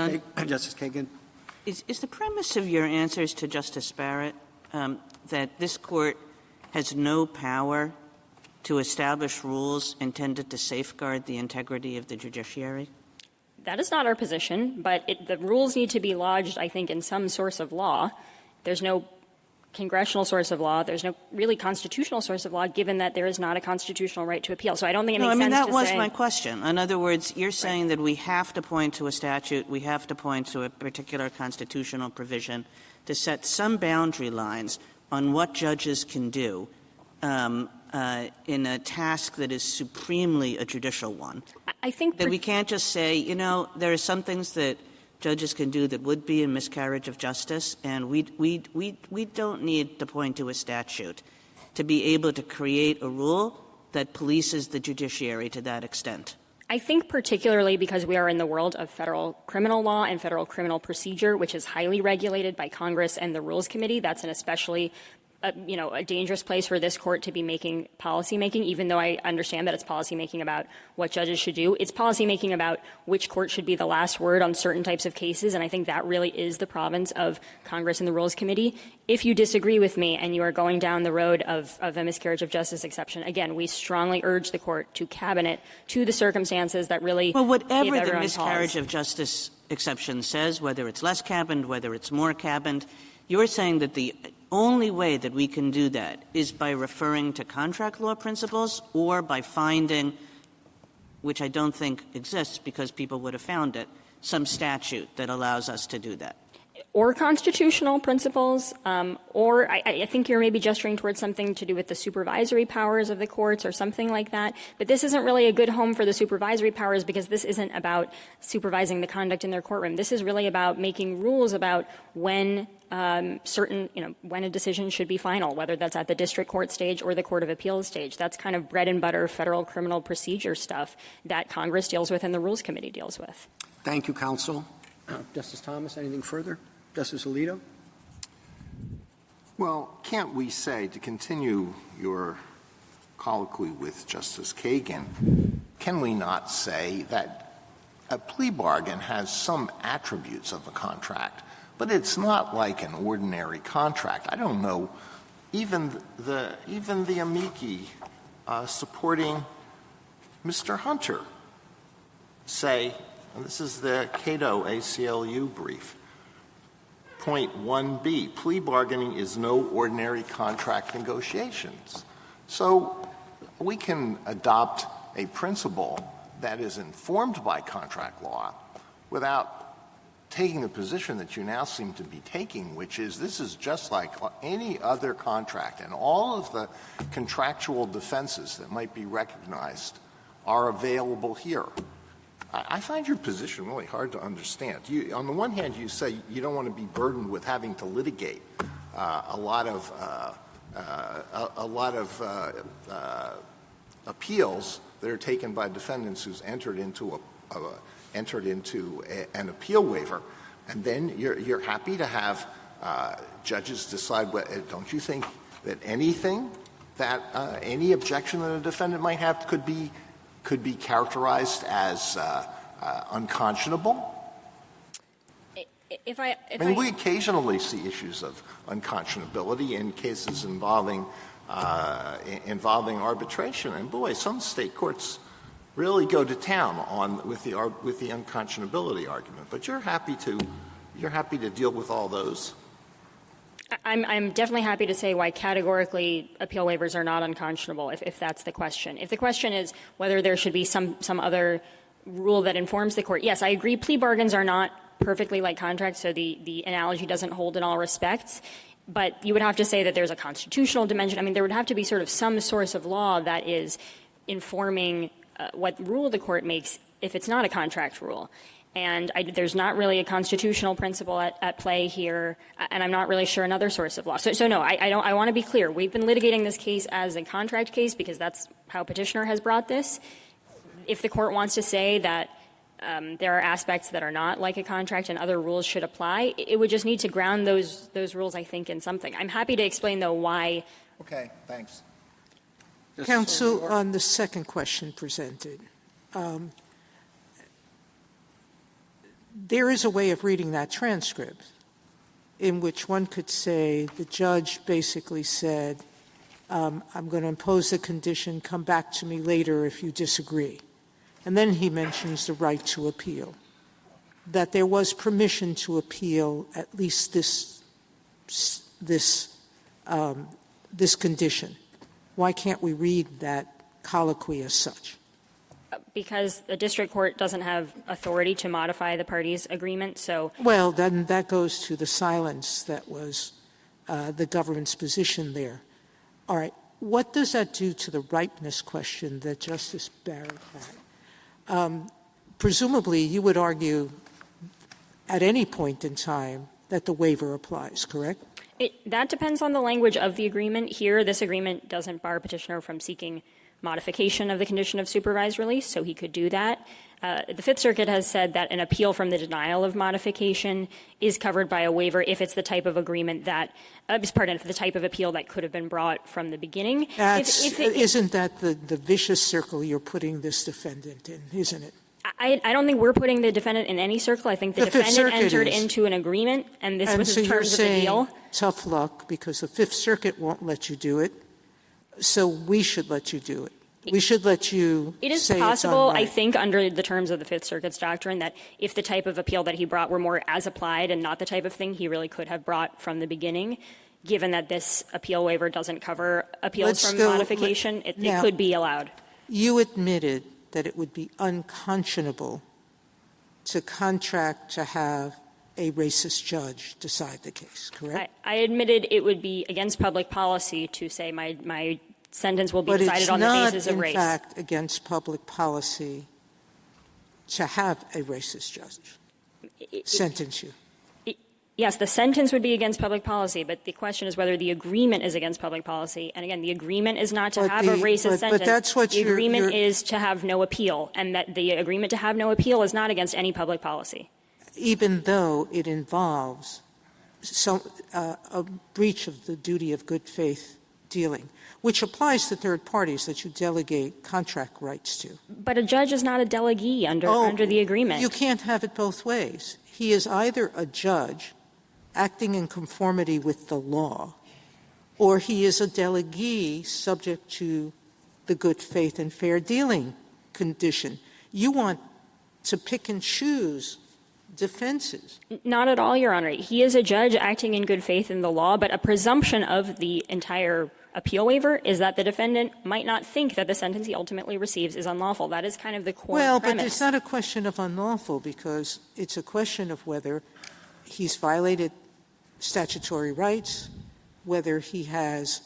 Kagan? Is the premise of your answers to Justice Barrett that this Court has no power to establish rules intended to safeguard the integrity of the judiciary? That is not our position, but the rules need to be lodged, I think, in some source of law. There's no congressional source of law. There's no really constitutional source of law, given that there is not a constitutional right to appeal. So I don't think it makes sense to say. That was my question. In other words, you're saying that we have to point to a statute, we have to point to a particular constitutional provision to set some boundary lines on what judges can do in a task that is supremely a judicial one. I think that we can't just say, there are some things that judges can do that would be a miscarriage of justice, and we don't need to point to a statute to be able to create a rule that polices the judiciary to that extent. I think particularly because we are in the world of federal criminal law and federal criminal procedure, which is highly regulated by Congress and the Rules Committee, that's an especially a dangerous place for this Court to be making policymaking, even though I understand that it's policymaking about what judges should do. It's policymaking about which court should be the last word on certain types of cases, and I think that really is the province of Congress and the Rules Committee. If you disagree with me and you are going down the road of a miscarriage of justice exception, again, we strongly urge the Court to cabinet to the circumstances that really Well, whatever give the miscarriage pause. of justice exception says, whether it's less cabined, whether it's more cabined, you're saying that the only way that we can do that is by referring to contract law principles or by finding which I don't think exists because people would have found it, some statute that allows us to do that. Or constitutional principles, or I think you're maybe gesturing towards something to do with the supervisory powers of the courts or something like that. But this isn't really a good home for the supervisory powers because this isn't about supervising the conduct in their courtroom. This is really about making rules about when when a decision should be final, whether that's at the district court stage or the court of appeals stage. That's kind of bread and butter federal criminal procedure stuff that Congress deals with and the Rules Committee deals with. Thank you, counsel. Justice Thomas, anything further? Justice Alito? Well, can't we say, to continue your colloquy with Justice Kagan, can we not say that a plea bargain has some attributes of a contract, but it's not like an ordinary contract? I don't know. Even the amici supporting Mr. Hunter say, and this is the Cato ACLU brief, Point 1B, plea bargaining is no ordinary contract negotiations. So we can adopt a principle that is informed by contract law without taking the position that you now seem to be taking, which is this is just like any other contract, and all of the contractual defenses that might be recognized are available here. I find your position really hard to understand. On the one hand, you say you don't want to be burdened with having to litigate a lot of appeals that are taken by defendants who's entered into an appeal waiver, and then you're happy to have judges decide. Don't you think that anything that any objection that a defendant might have could be characterized as unconscionable? We occasionally see issues of unconscionability in cases involving arbitration, and boy, some state courts really go to town with the unconscionability argument. But you're happy to deal with all those. I'm definitely happy to say why categorically appeal waivers are not unconscionable, if that's the question. If the question is whether there should be some other rule that informs the court, yes, I agree plea bargains are not perfectly like contracts, so the analogy doesn't hold in all respects. But you would have to say that there's a constitutional dimension. I mean, there would have to be sort of some source of law that is informing what rule the court makes if it's not a contract rule. And there's not really a constitutional principle at play here, and I'm not really sure another source of law. So no, I want to be clear. We've been litigating this case as a contract case because that's how Petitioner has brought this. If the court wants to say that there are aspects that are not like a contract and other rules should apply, it would just need to ground those rules, I think, in something. I'm happy to explain, though, why. Okay, thanks. Counsel, on the second question presented, there is a way of reading that transcript in which one could say the judge basically said, I'm going to impose the condition, come back to me later if you disagree. And then he mentions the right to appeal, that there was permission to appeal at least this condition. Why can't we read that colloquy as such? Because the district court doesn't have authority to modify the parties' agreement, so. Well, then that goes to the silence that was the government's position there. All right. What does that do to the ripeness question that Justice Barrett had? Presumably, you would argue at any point in time that the waiver applies, correct? That depends on the language of the agreement. Here, this agreement doesn't bar Petitioner from seeking modification of the condition of supervised release, so he could do that. The Fifth Circuit has said that an appeal from the denial of modification is covered by a waiver if it's the type of agreement that if the type of appeal that could have been brought from the beginning. Isn't that the vicious circle you're putting this defendant in, isn't it? I don't think we're putting the defendant in any circle. I think the defendant entered into an agreement, and this was his terms of the deal. Tough luck, because the Fifth Circuit won't let you do it, so we should let you do it. We should let you It is say possible, it's unright. I think, under the terms of the Fifth Circuit's doctrine, that if the type of appeal that he brought were more as applied and not the type of thing he really could have brought from the beginning, given that this appeal waiver doesn't cover appeals from modification, it could be allowed. You admitted that it would be unconscionable to contract to have a racist judge decide the case, correct? I admitted it would be against public policy to say my sentence will be decided on the basis of race. But it's not, in fact, against public policy to have a racist judge sentence you. Yes, the sentence would be against public policy, but the question is whether the agreement is against public policy. And again, the agreement is not to have a racist sentence. But that's what the agreement is to have no appeal, and that the agreement to have no appeal is not against any public policy. Even though it involves a breach of the duty of good faith dealing, which applies to third parties that you delegate contract rights to. But a judge is not a delegee under the agreement. You can't have it both ways. He is either a judge acting in conformity with the law, or he is a delegee subject to the good faith and fair dealing condition. You want to pick and choose defenses. Not at all, Your Honor. He is a judge acting in good faith in the law, but a presumption of the entire appeal waiver is that the defendant might not think that the sentence he ultimately receives is unlawful. That is kind of the core premise. Well, but it's not a question of unlawful, because it's a question of whether he's violated statutory rights, whether he has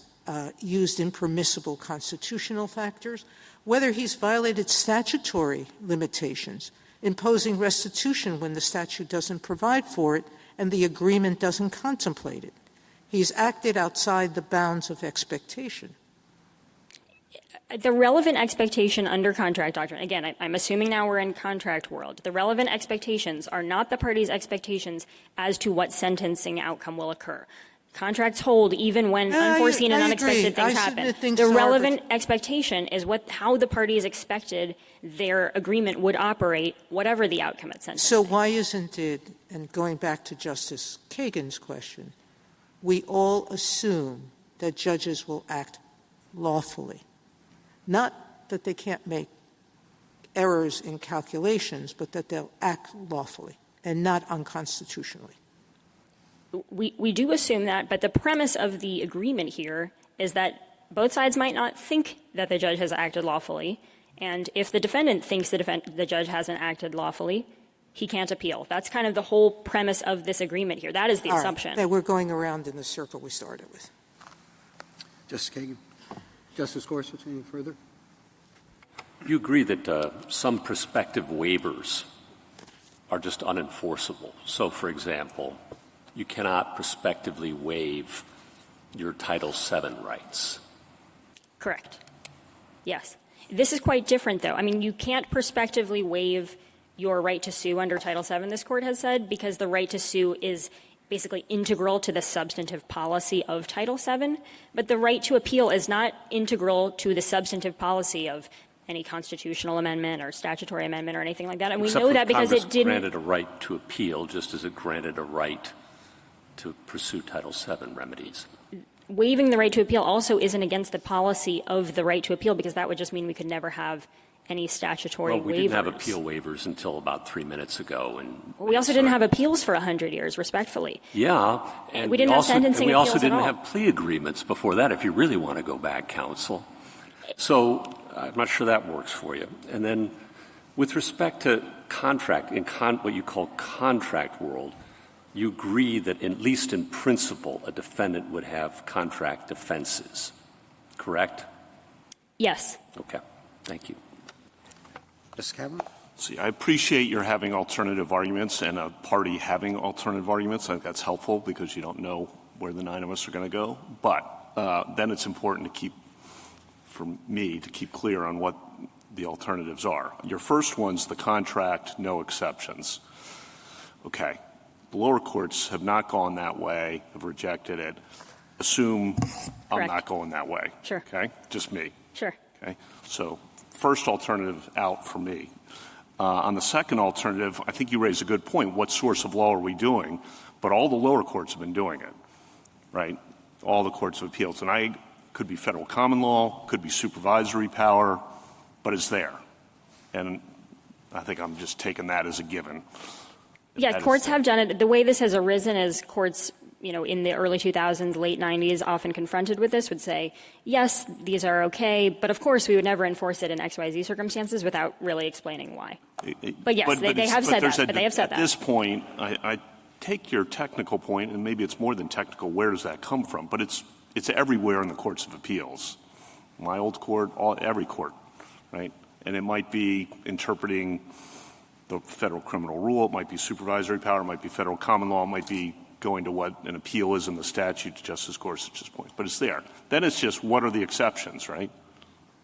used impermissible constitutional factors, whether he's violated statutory limitations, imposing restitution when the statute doesn't provide for it and the agreement doesn't contemplate it. He's acted outside the bounds of expectation. The relevant expectation under contract doctrine, again, I'm assuming now we're in contract world. The relevant expectations are not the parties' expectations as to what sentencing outcome will occur. Contracts hold even when unforeseen and unexpected things happen. The relevant expectation is how the parties expected their agreement would operate, whatever the outcome at sentencing. So why isn't it, and going back to Justice Kagan's question, we all assume that judges will act lawfully? Not that they can't make errors in calculations, but that they'll act lawfully and not unconstitutionally. We do assume that, but the premise of the agreement here is that both sides might not think that the judge has acted lawfully, and if the defendant thinks the judge hasn't acted lawfully, he can't appeal. That's kind of the whole premise of this agreement here. That is the assumption. That we're going around in the circle we started with. Justice Kagan. Justice Gorsuch, any further? You agree that some prospective waivers are just unenforceable. So, for example, you cannot prospectively waive your Title VII rights. Correct. Yes. This is quite different, though. I mean, you can't prospectively waive your right to sue under Title VII, this Court has said, because the right to sue is basically integral to the substantive policy of Title VII. But the right to appeal is not integral to the substantive policy of any constitutional amendment or statutory amendment or anything like that. And we know that because it didn't. Granted a right to appeal just as it granted a right to pursue Title VII remedies. Waiving the right to appeal also isn't against the policy of the right to appeal, because that would just mean we could never have any statutory waivers. Well, we didn't have appeal waivers until about 3 minutes ago. And we also didn't have appeals for 100 years, respectfully. Yeah. And we didn't have sentencing we appeals also didn't at all. have plea agreements before that, if you really want to go back, counsel. So I'm not sure that works for you. And then with respect to contract, in what you call contract world, you agree that at least in principle a defendant would have contract defenses, correct? Yes. Okay. Thank you. Justice Kavanaugh? See, I appreciate your having alternative arguments and a party having alternative arguments. I think that's helpful because you don't know where the 9 of us are going to go. But then it's important to for me to keep clear on what the alternatives are. Your first one's the contract, no exceptions. Okay. The lower courts have not gone that way, have rejected it. Assume I'm not going that way. Sure. Okay? Just me. Sure. Okay? So first alternative out for me. On the second alternative, I think you raised a good point. What source of law are we doing? But all the lower courts have been doing it, right? All the courts of appeals. And I could be federal common law, could be supervisory power, but it's there. And I think I'm just taking that as a given. Yeah, courts have done it. The way this has arisen is courts in the early 2000s, late 90s, often confronted with this would say, yes, these are okay, but of course we would never enforce it in XYZ circumstances without really explaining why. But yes, they have said that. But they have said that. At this point, I take your technical point, and maybe it's more than technical. Where does that come from? But it's everywhere in the courts of appeals. My old court, every court, right? And it might be interpreting the federal criminal rule. It might be supervisory power. It might be federal common law. It might be going to what an appeal is in the statute, to Justice Gorsuch's point. But it's there. Then it's just what are the exceptions, right?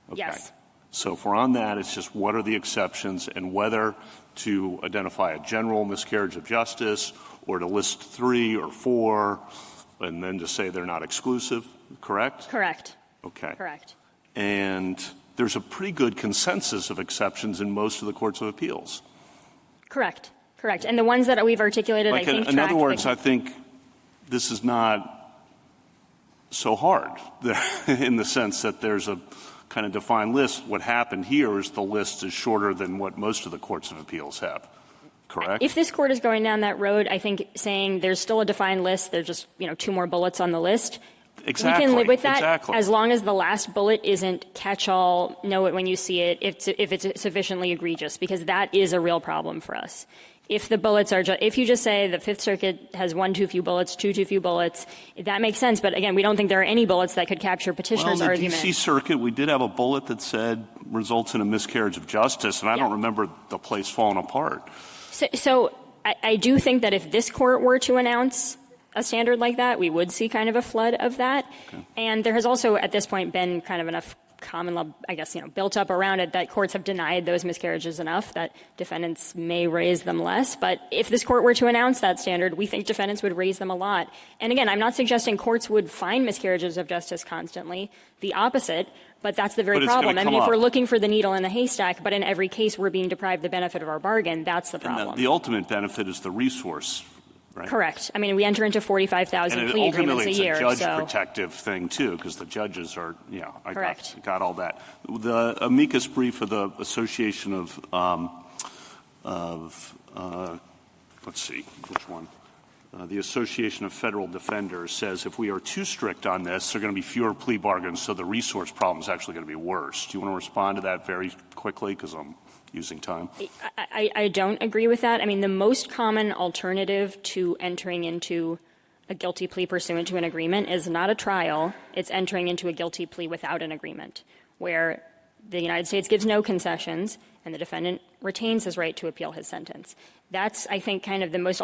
Okay. Yes. So if we're on that, it's just what are the exceptions and whether to identify a general miscarriage of justice or to list 3 or 4 and then to say they're not exclusive, correct? Correct. Okay. Correct. And there's a pretty good consensus of exceptions in most of the courts of appeals. Correct. Correct. And the ones that we've articulated, I think, in other words, I think this is not so hard in the sense that there's a kind of defined list. What happened here is the list is shorter than what most of the courts of appeals have. Correct? If this court is going down that road, I think saying there's still a defined list, there's just, 2 more bullets on the list. Exactly. We can live with that exactly. as long as the last bullet isn't catch-all, know it when you see it, if it's sufficiently egregious, because that is a real problem for us. If the bullets are if you just say the Fifth Circuit has 1 too few bullets, 2 too few bullets, that makes sense. But again, we don't think there are any bullets that could capture petitioner's argument. Well, in the D.C. Circuit, we did have a bullet that said results in a miscarriage of justice, and I don't remember the place falling apart. So I do think that if this court were to announce a standard like that, we would see kind of a flood of that. Okay. And there has also at this point been kind of enough common law, I guess, built up around it that courts have denied those miscarriages enough that defendants may raise them less. But if this court were to announce that standard, we think defendants would raise them a lot. And again, I'm not suggesting courts would find miscarriages of justice constantly. The opposite. But that's the very problem. I mean, if we're looking for the needle in the haystack, but in every case we're being deprived the benefit of our bargain, that's the problem. And the ultimate benefit is the resource, right? Correct. I mean, we enter into 45,000 plea agreements a year. And ultimately it's a judge-protective thing, too, because the judges are, I Correct. got all that. The amicus brief of the Association of let's see, which one? The Association of Federal Defenders says if we are too strict on this, there are going to be fewer plea bargains, so the resource problem is actually going to be worse. Do you want to respond to that very quickly, because I'm using time? I don't agree with that. I mean, the most common alternative to entering into a guilty plea pursuant to an agreement is not a trial. It's entering into a guilty plea without an agreement, where the United States gives no concessions and the defendant retains his right to appeal his sentence. That's, I think, kind of the most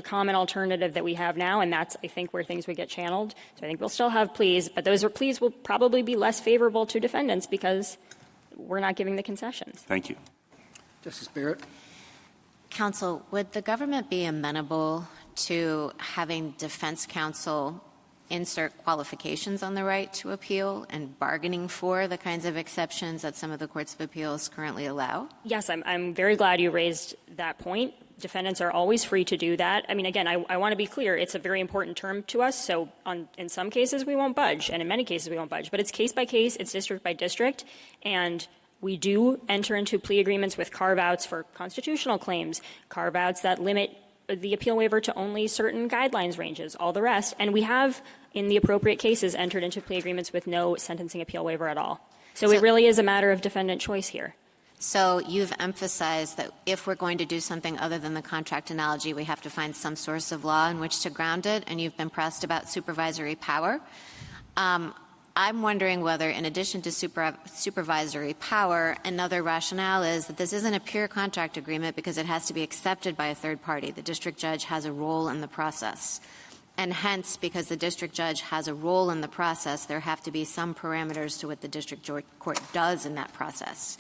common alternative that we have now, and that's, I think, where things would get channeled. So I think we'll still have pleas, but those pleas will probably be less favorable to defendants because we're not giving the concessions. Thank you. Justice Barrett? Counsel, would the government be amenable to having defense counsel insert qualifications on the right to appeal and bargaining for the kinds of exceptions that some of the courts of appeals currently allow? Yes, I'm very glad you raised that point. Defendants are always free to do that. I mean, again, I want to be clear. It's a very important term to us. So in some cases we won't budge, and in many cases we won't budge. But it's case by case, it's district by district, and we do enter into plea agreements with carve-outs for constitutional claims, carve-outs that limit the appeal waiver to only certain guidelines ranges, all the rest. And we have, in the appropriate cases, entered into plea agreements with no sentencing appeal waiver at all. So it really is a matter of defendant choice here. So you've emphasized that if we're going to do something other than the contract analogy, we have to find some source of law in which to ground it, and you've been pressed about supervisory power. I'm wondering whether, in addition to supervisory power, another rationale is that this isn't a pure contract agreement because it has to be accepted by a third party. The district judge has a role in the process. And hence, because the district judge has a role in the process, there have to be some parameters to what the district court does in that process.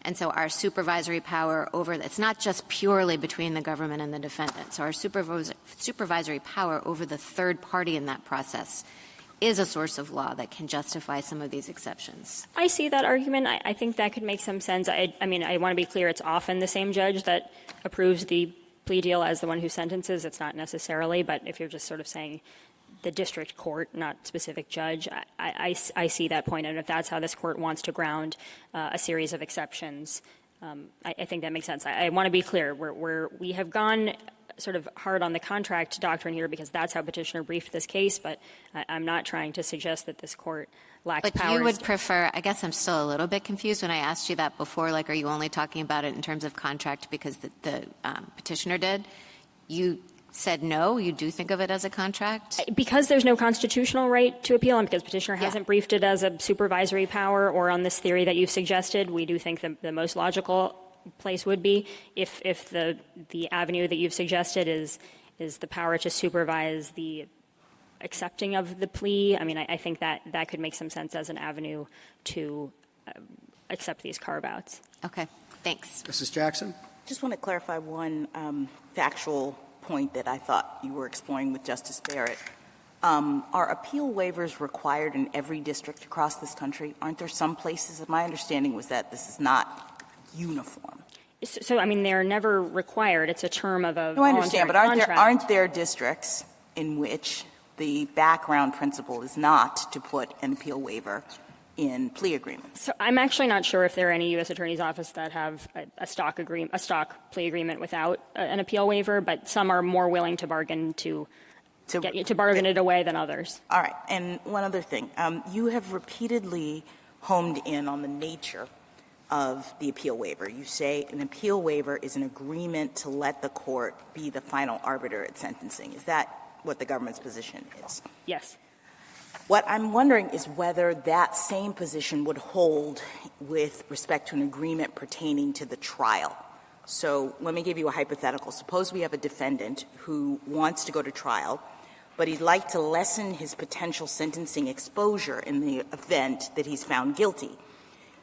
And so our supervisory power over it's not just purely between the government and the defendant. So our supervisory power over the third party in that process is a source of law that can justify some of these exceptions. I see that argument. I think that could make some sense. I mean, I want to be clear. It's often the same judge that approves the plea deal as the one who sentences. It's not necessarily, but if you're just sort of saying the district court, not specific judge, I see that point. And if that's how this court wants to ground a series of exceptions, I think that makes sense. I want to be clear. We have gone sort of hard on the contract doctrine here because that's how petitioner briefed this case, but I'm not trying to suggest that this court lacks powers. But you would prefer, I guess I'm still a little bit confused when I asked you that before, like, are you only talking about it in terms of contract because the petitioner did? You said no, you do think of it as a contract? Because there's no constitutional right to appeal and because petitioner hasn't briefed it as a supervisory power or on this theory that you've suggested, we do think the most logical place would be if the avenue that you've suggested is the power to supervise the accepting of the plea. I mean, I think that could make some sense as an avenue to accept these carve-outs. Okay, thanks. Mrs. Jackson? Just want to clarify one factual point that I thought you were exploring with Justice Barrett. Are appeal waivers required in every district across this country? Aren't there some places? My understanding was that this is not uniform. So, I mean, they're never required. It's a term of a No, I understand, but contract. aren't there districts in which the background principle is not to put an appeal waiver in plea agreements? So I'm actually not sure if there are any U.S. Attorney's Office that have a stock plea agreement without an appeal waiver, but some are more willing to bargain to bargain it away than others. All right. And one other thing. You have repeatedly homed in on the nature of the appeal waiver. You say an appeal waiver is an agreement to let the court be the final arbiter at sentencing. Is that what the government's position is? Yes. What I'm wondering is whether that same position would hold with respect to an agreement pertaining to the trial. So let me give you a hypothetical. Suppose we have a defendant who wants to go to trial, but he'd like to lessen his potential sentencing exposure in the event that he's found guilty.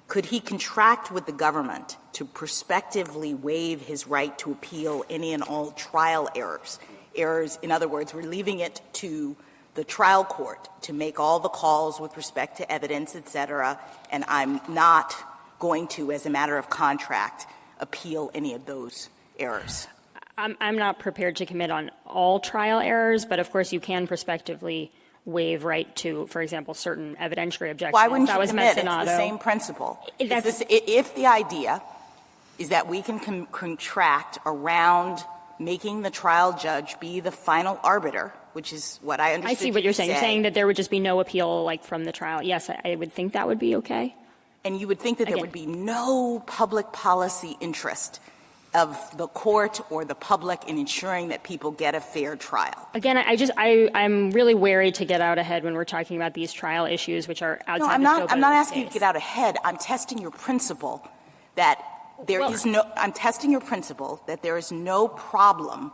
Could he contract with the government to prospectively waive his right to appeal any and all trial errors? Errors, in other words, we're leaving it to the trial court to make all the calls with respect to evidence, et cetera, and I'm not going to, as a matter of contract, appeal any of those errors. I'm not prepared to commit on all trial errors, but of course you can prospectively waive right to, for example, certain evidentiary objections. Why wouldn't you It's commit? It's the same principle. If the idea is that we can contract around making the trial judge be the final arbiter, which is what I understood. I see what you're saying. You're saying that there would just be no appeal, like, from the trial. Yes, I would think that would be okay. And you would think that there would be no public policy interest of the court or the public in ensuring that people get a fair trial. Again, I'm really wary to get out ahead when we're talking about these trial issues, which are outside the scope of I'm not this asking you case. to get out ahead. I'm testing your principle that I'm testing your principle that there is no problem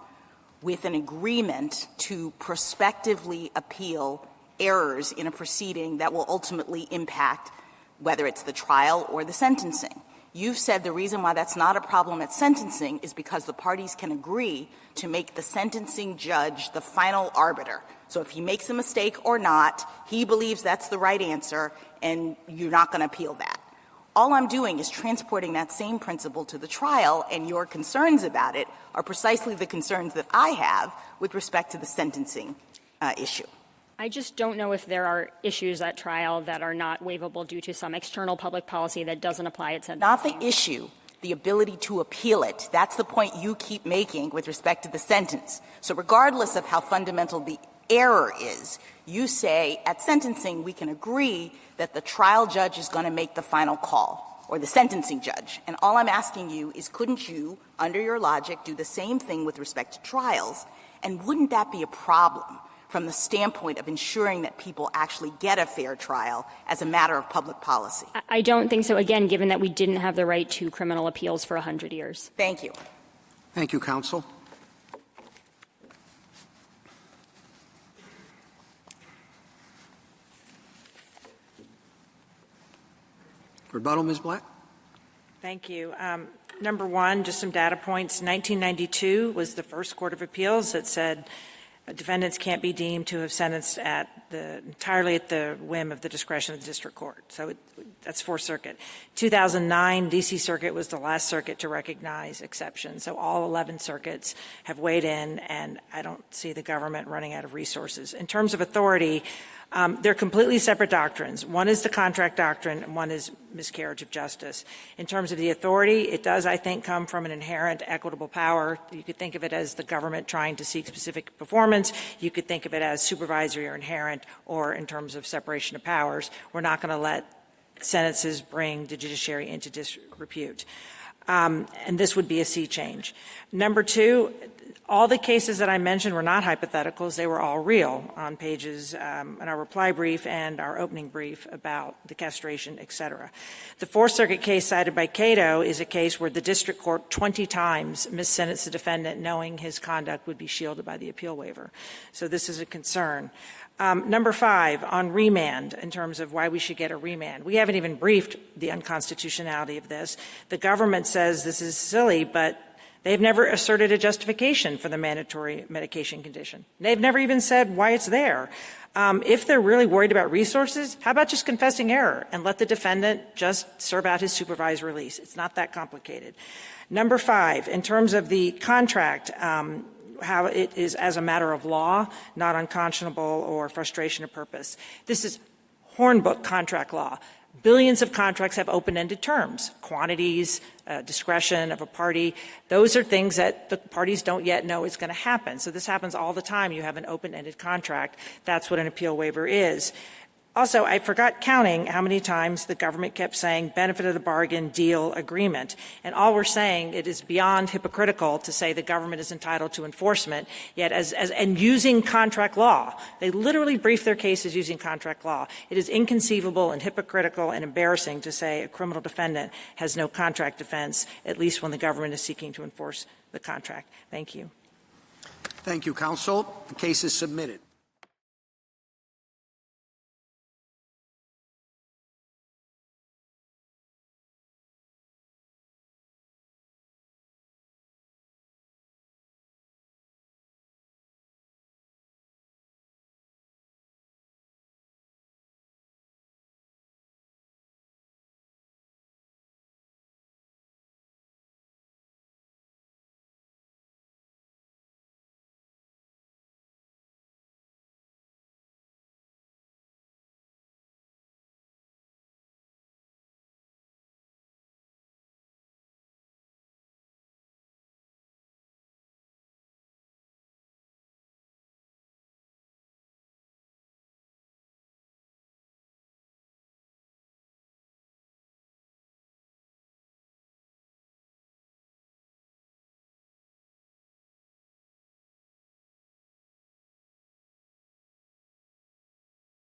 with an agreement to prospectively appeal errors in a proceeding that will ultimately impact whether it's the trial or the sentencing. You've said the reason why that's not a problem at sentencing is because the parties can agree to make the sentencing judge the final arbiter. So if he makes a mistake or not, he believes that's the right answer, and you're not going to appeal that. All I'm doing is transporting that same principle to the trial, and your concerns about it are precisely the concerns that I have with respect to the sentencing issue. I just don't know if there are issues at trial that are not waivable due to some external public policy that doesn't apply at sentencing. Not the issue, the ability to appeal it. That's the point you keep making with respect to the sentence. So regardless of how fundamental the error is, you say at sentencing we can agree that the trial judge is going to make the final call, or the sentencing judge. And all I'm asking you is, couldn't you, under your logic, do the same thing with respect to trials? And wouldn't that be a problem from the standpoint of ensuring that people actually get a fair trial as a matter of public policy? I don't think so, again, given that we didn't have the right to criminal appeals for 100 years. Thank you. Thank you, counsel. Rebuttal, Ms. Black? Thank you. Number one, just some data points. 1992 was the first Court of Appeals that said Defendants can't be deemed to have sentenced entirely at the whim of the discretion of the district court. So that's Fourth Circuit. 2009, D.C. Circuit was the last circuit to recognize exceptions. So all 11 circuits have weighed in, and I don't see the government running out of resources. In terms of authority, they're completely separate doctrines. One is the contract doctrine, and one is miscarriage of justice. In terms of the authority, it does, I think, come from an inherent equitable power. You could think of it as the government trying to seek specific performance. You could think of it as supervisory or inherent, or in terms of separation of powers. We're not going to let sentences bring the judiciary into disrepute. And this would be a sea change. Number two, all the cases that I mentioned were not hypotheticals. They were all real on pages in our reply brief and our opening brief about the castration, et cetera. The Fourth Circuit case cited by Cato is a case where the district court 20 times missentenced the defendant knowing his conduct would be shielded by the appeal waiver. So this is a concern. Number five, on remand, in terms of why we should get a remand. We haven't even briefed the unconstitutionality of this. The government says this is silly, but they've never asserted a justification for the mandatory medication condition. They've never even said why it's there. If they're really worried about resources, how about just confessing error and let the defendant just serve out his supervised release? It's not that complicated. Number five, in terms of the contract, how it is as a matter of law, not unconscionable or frustration of purpose. This is Hornbook contract law. Billions of contracts have open-ended terms, quantities, discretion of a party. Those are things that the parties don't yet know is going to happen. So this happens all the time. You have an open-ended contract. That's what an appeal waiver is. Also, I forgot counting how many times the government kept saying benefit of the bargain, deal, agreement. And all we're saying, it is beyond hypocritical to say the government is entitled to enforcement, yet and using contract law. They literally brief their cases using contract law. It is inconceivable and hypocritical and embarrassing to say a criminal defendant has no contract defense, at least when the government is seeking to enforce the contract. Thank you. Thank you, counsel. The case is submitted.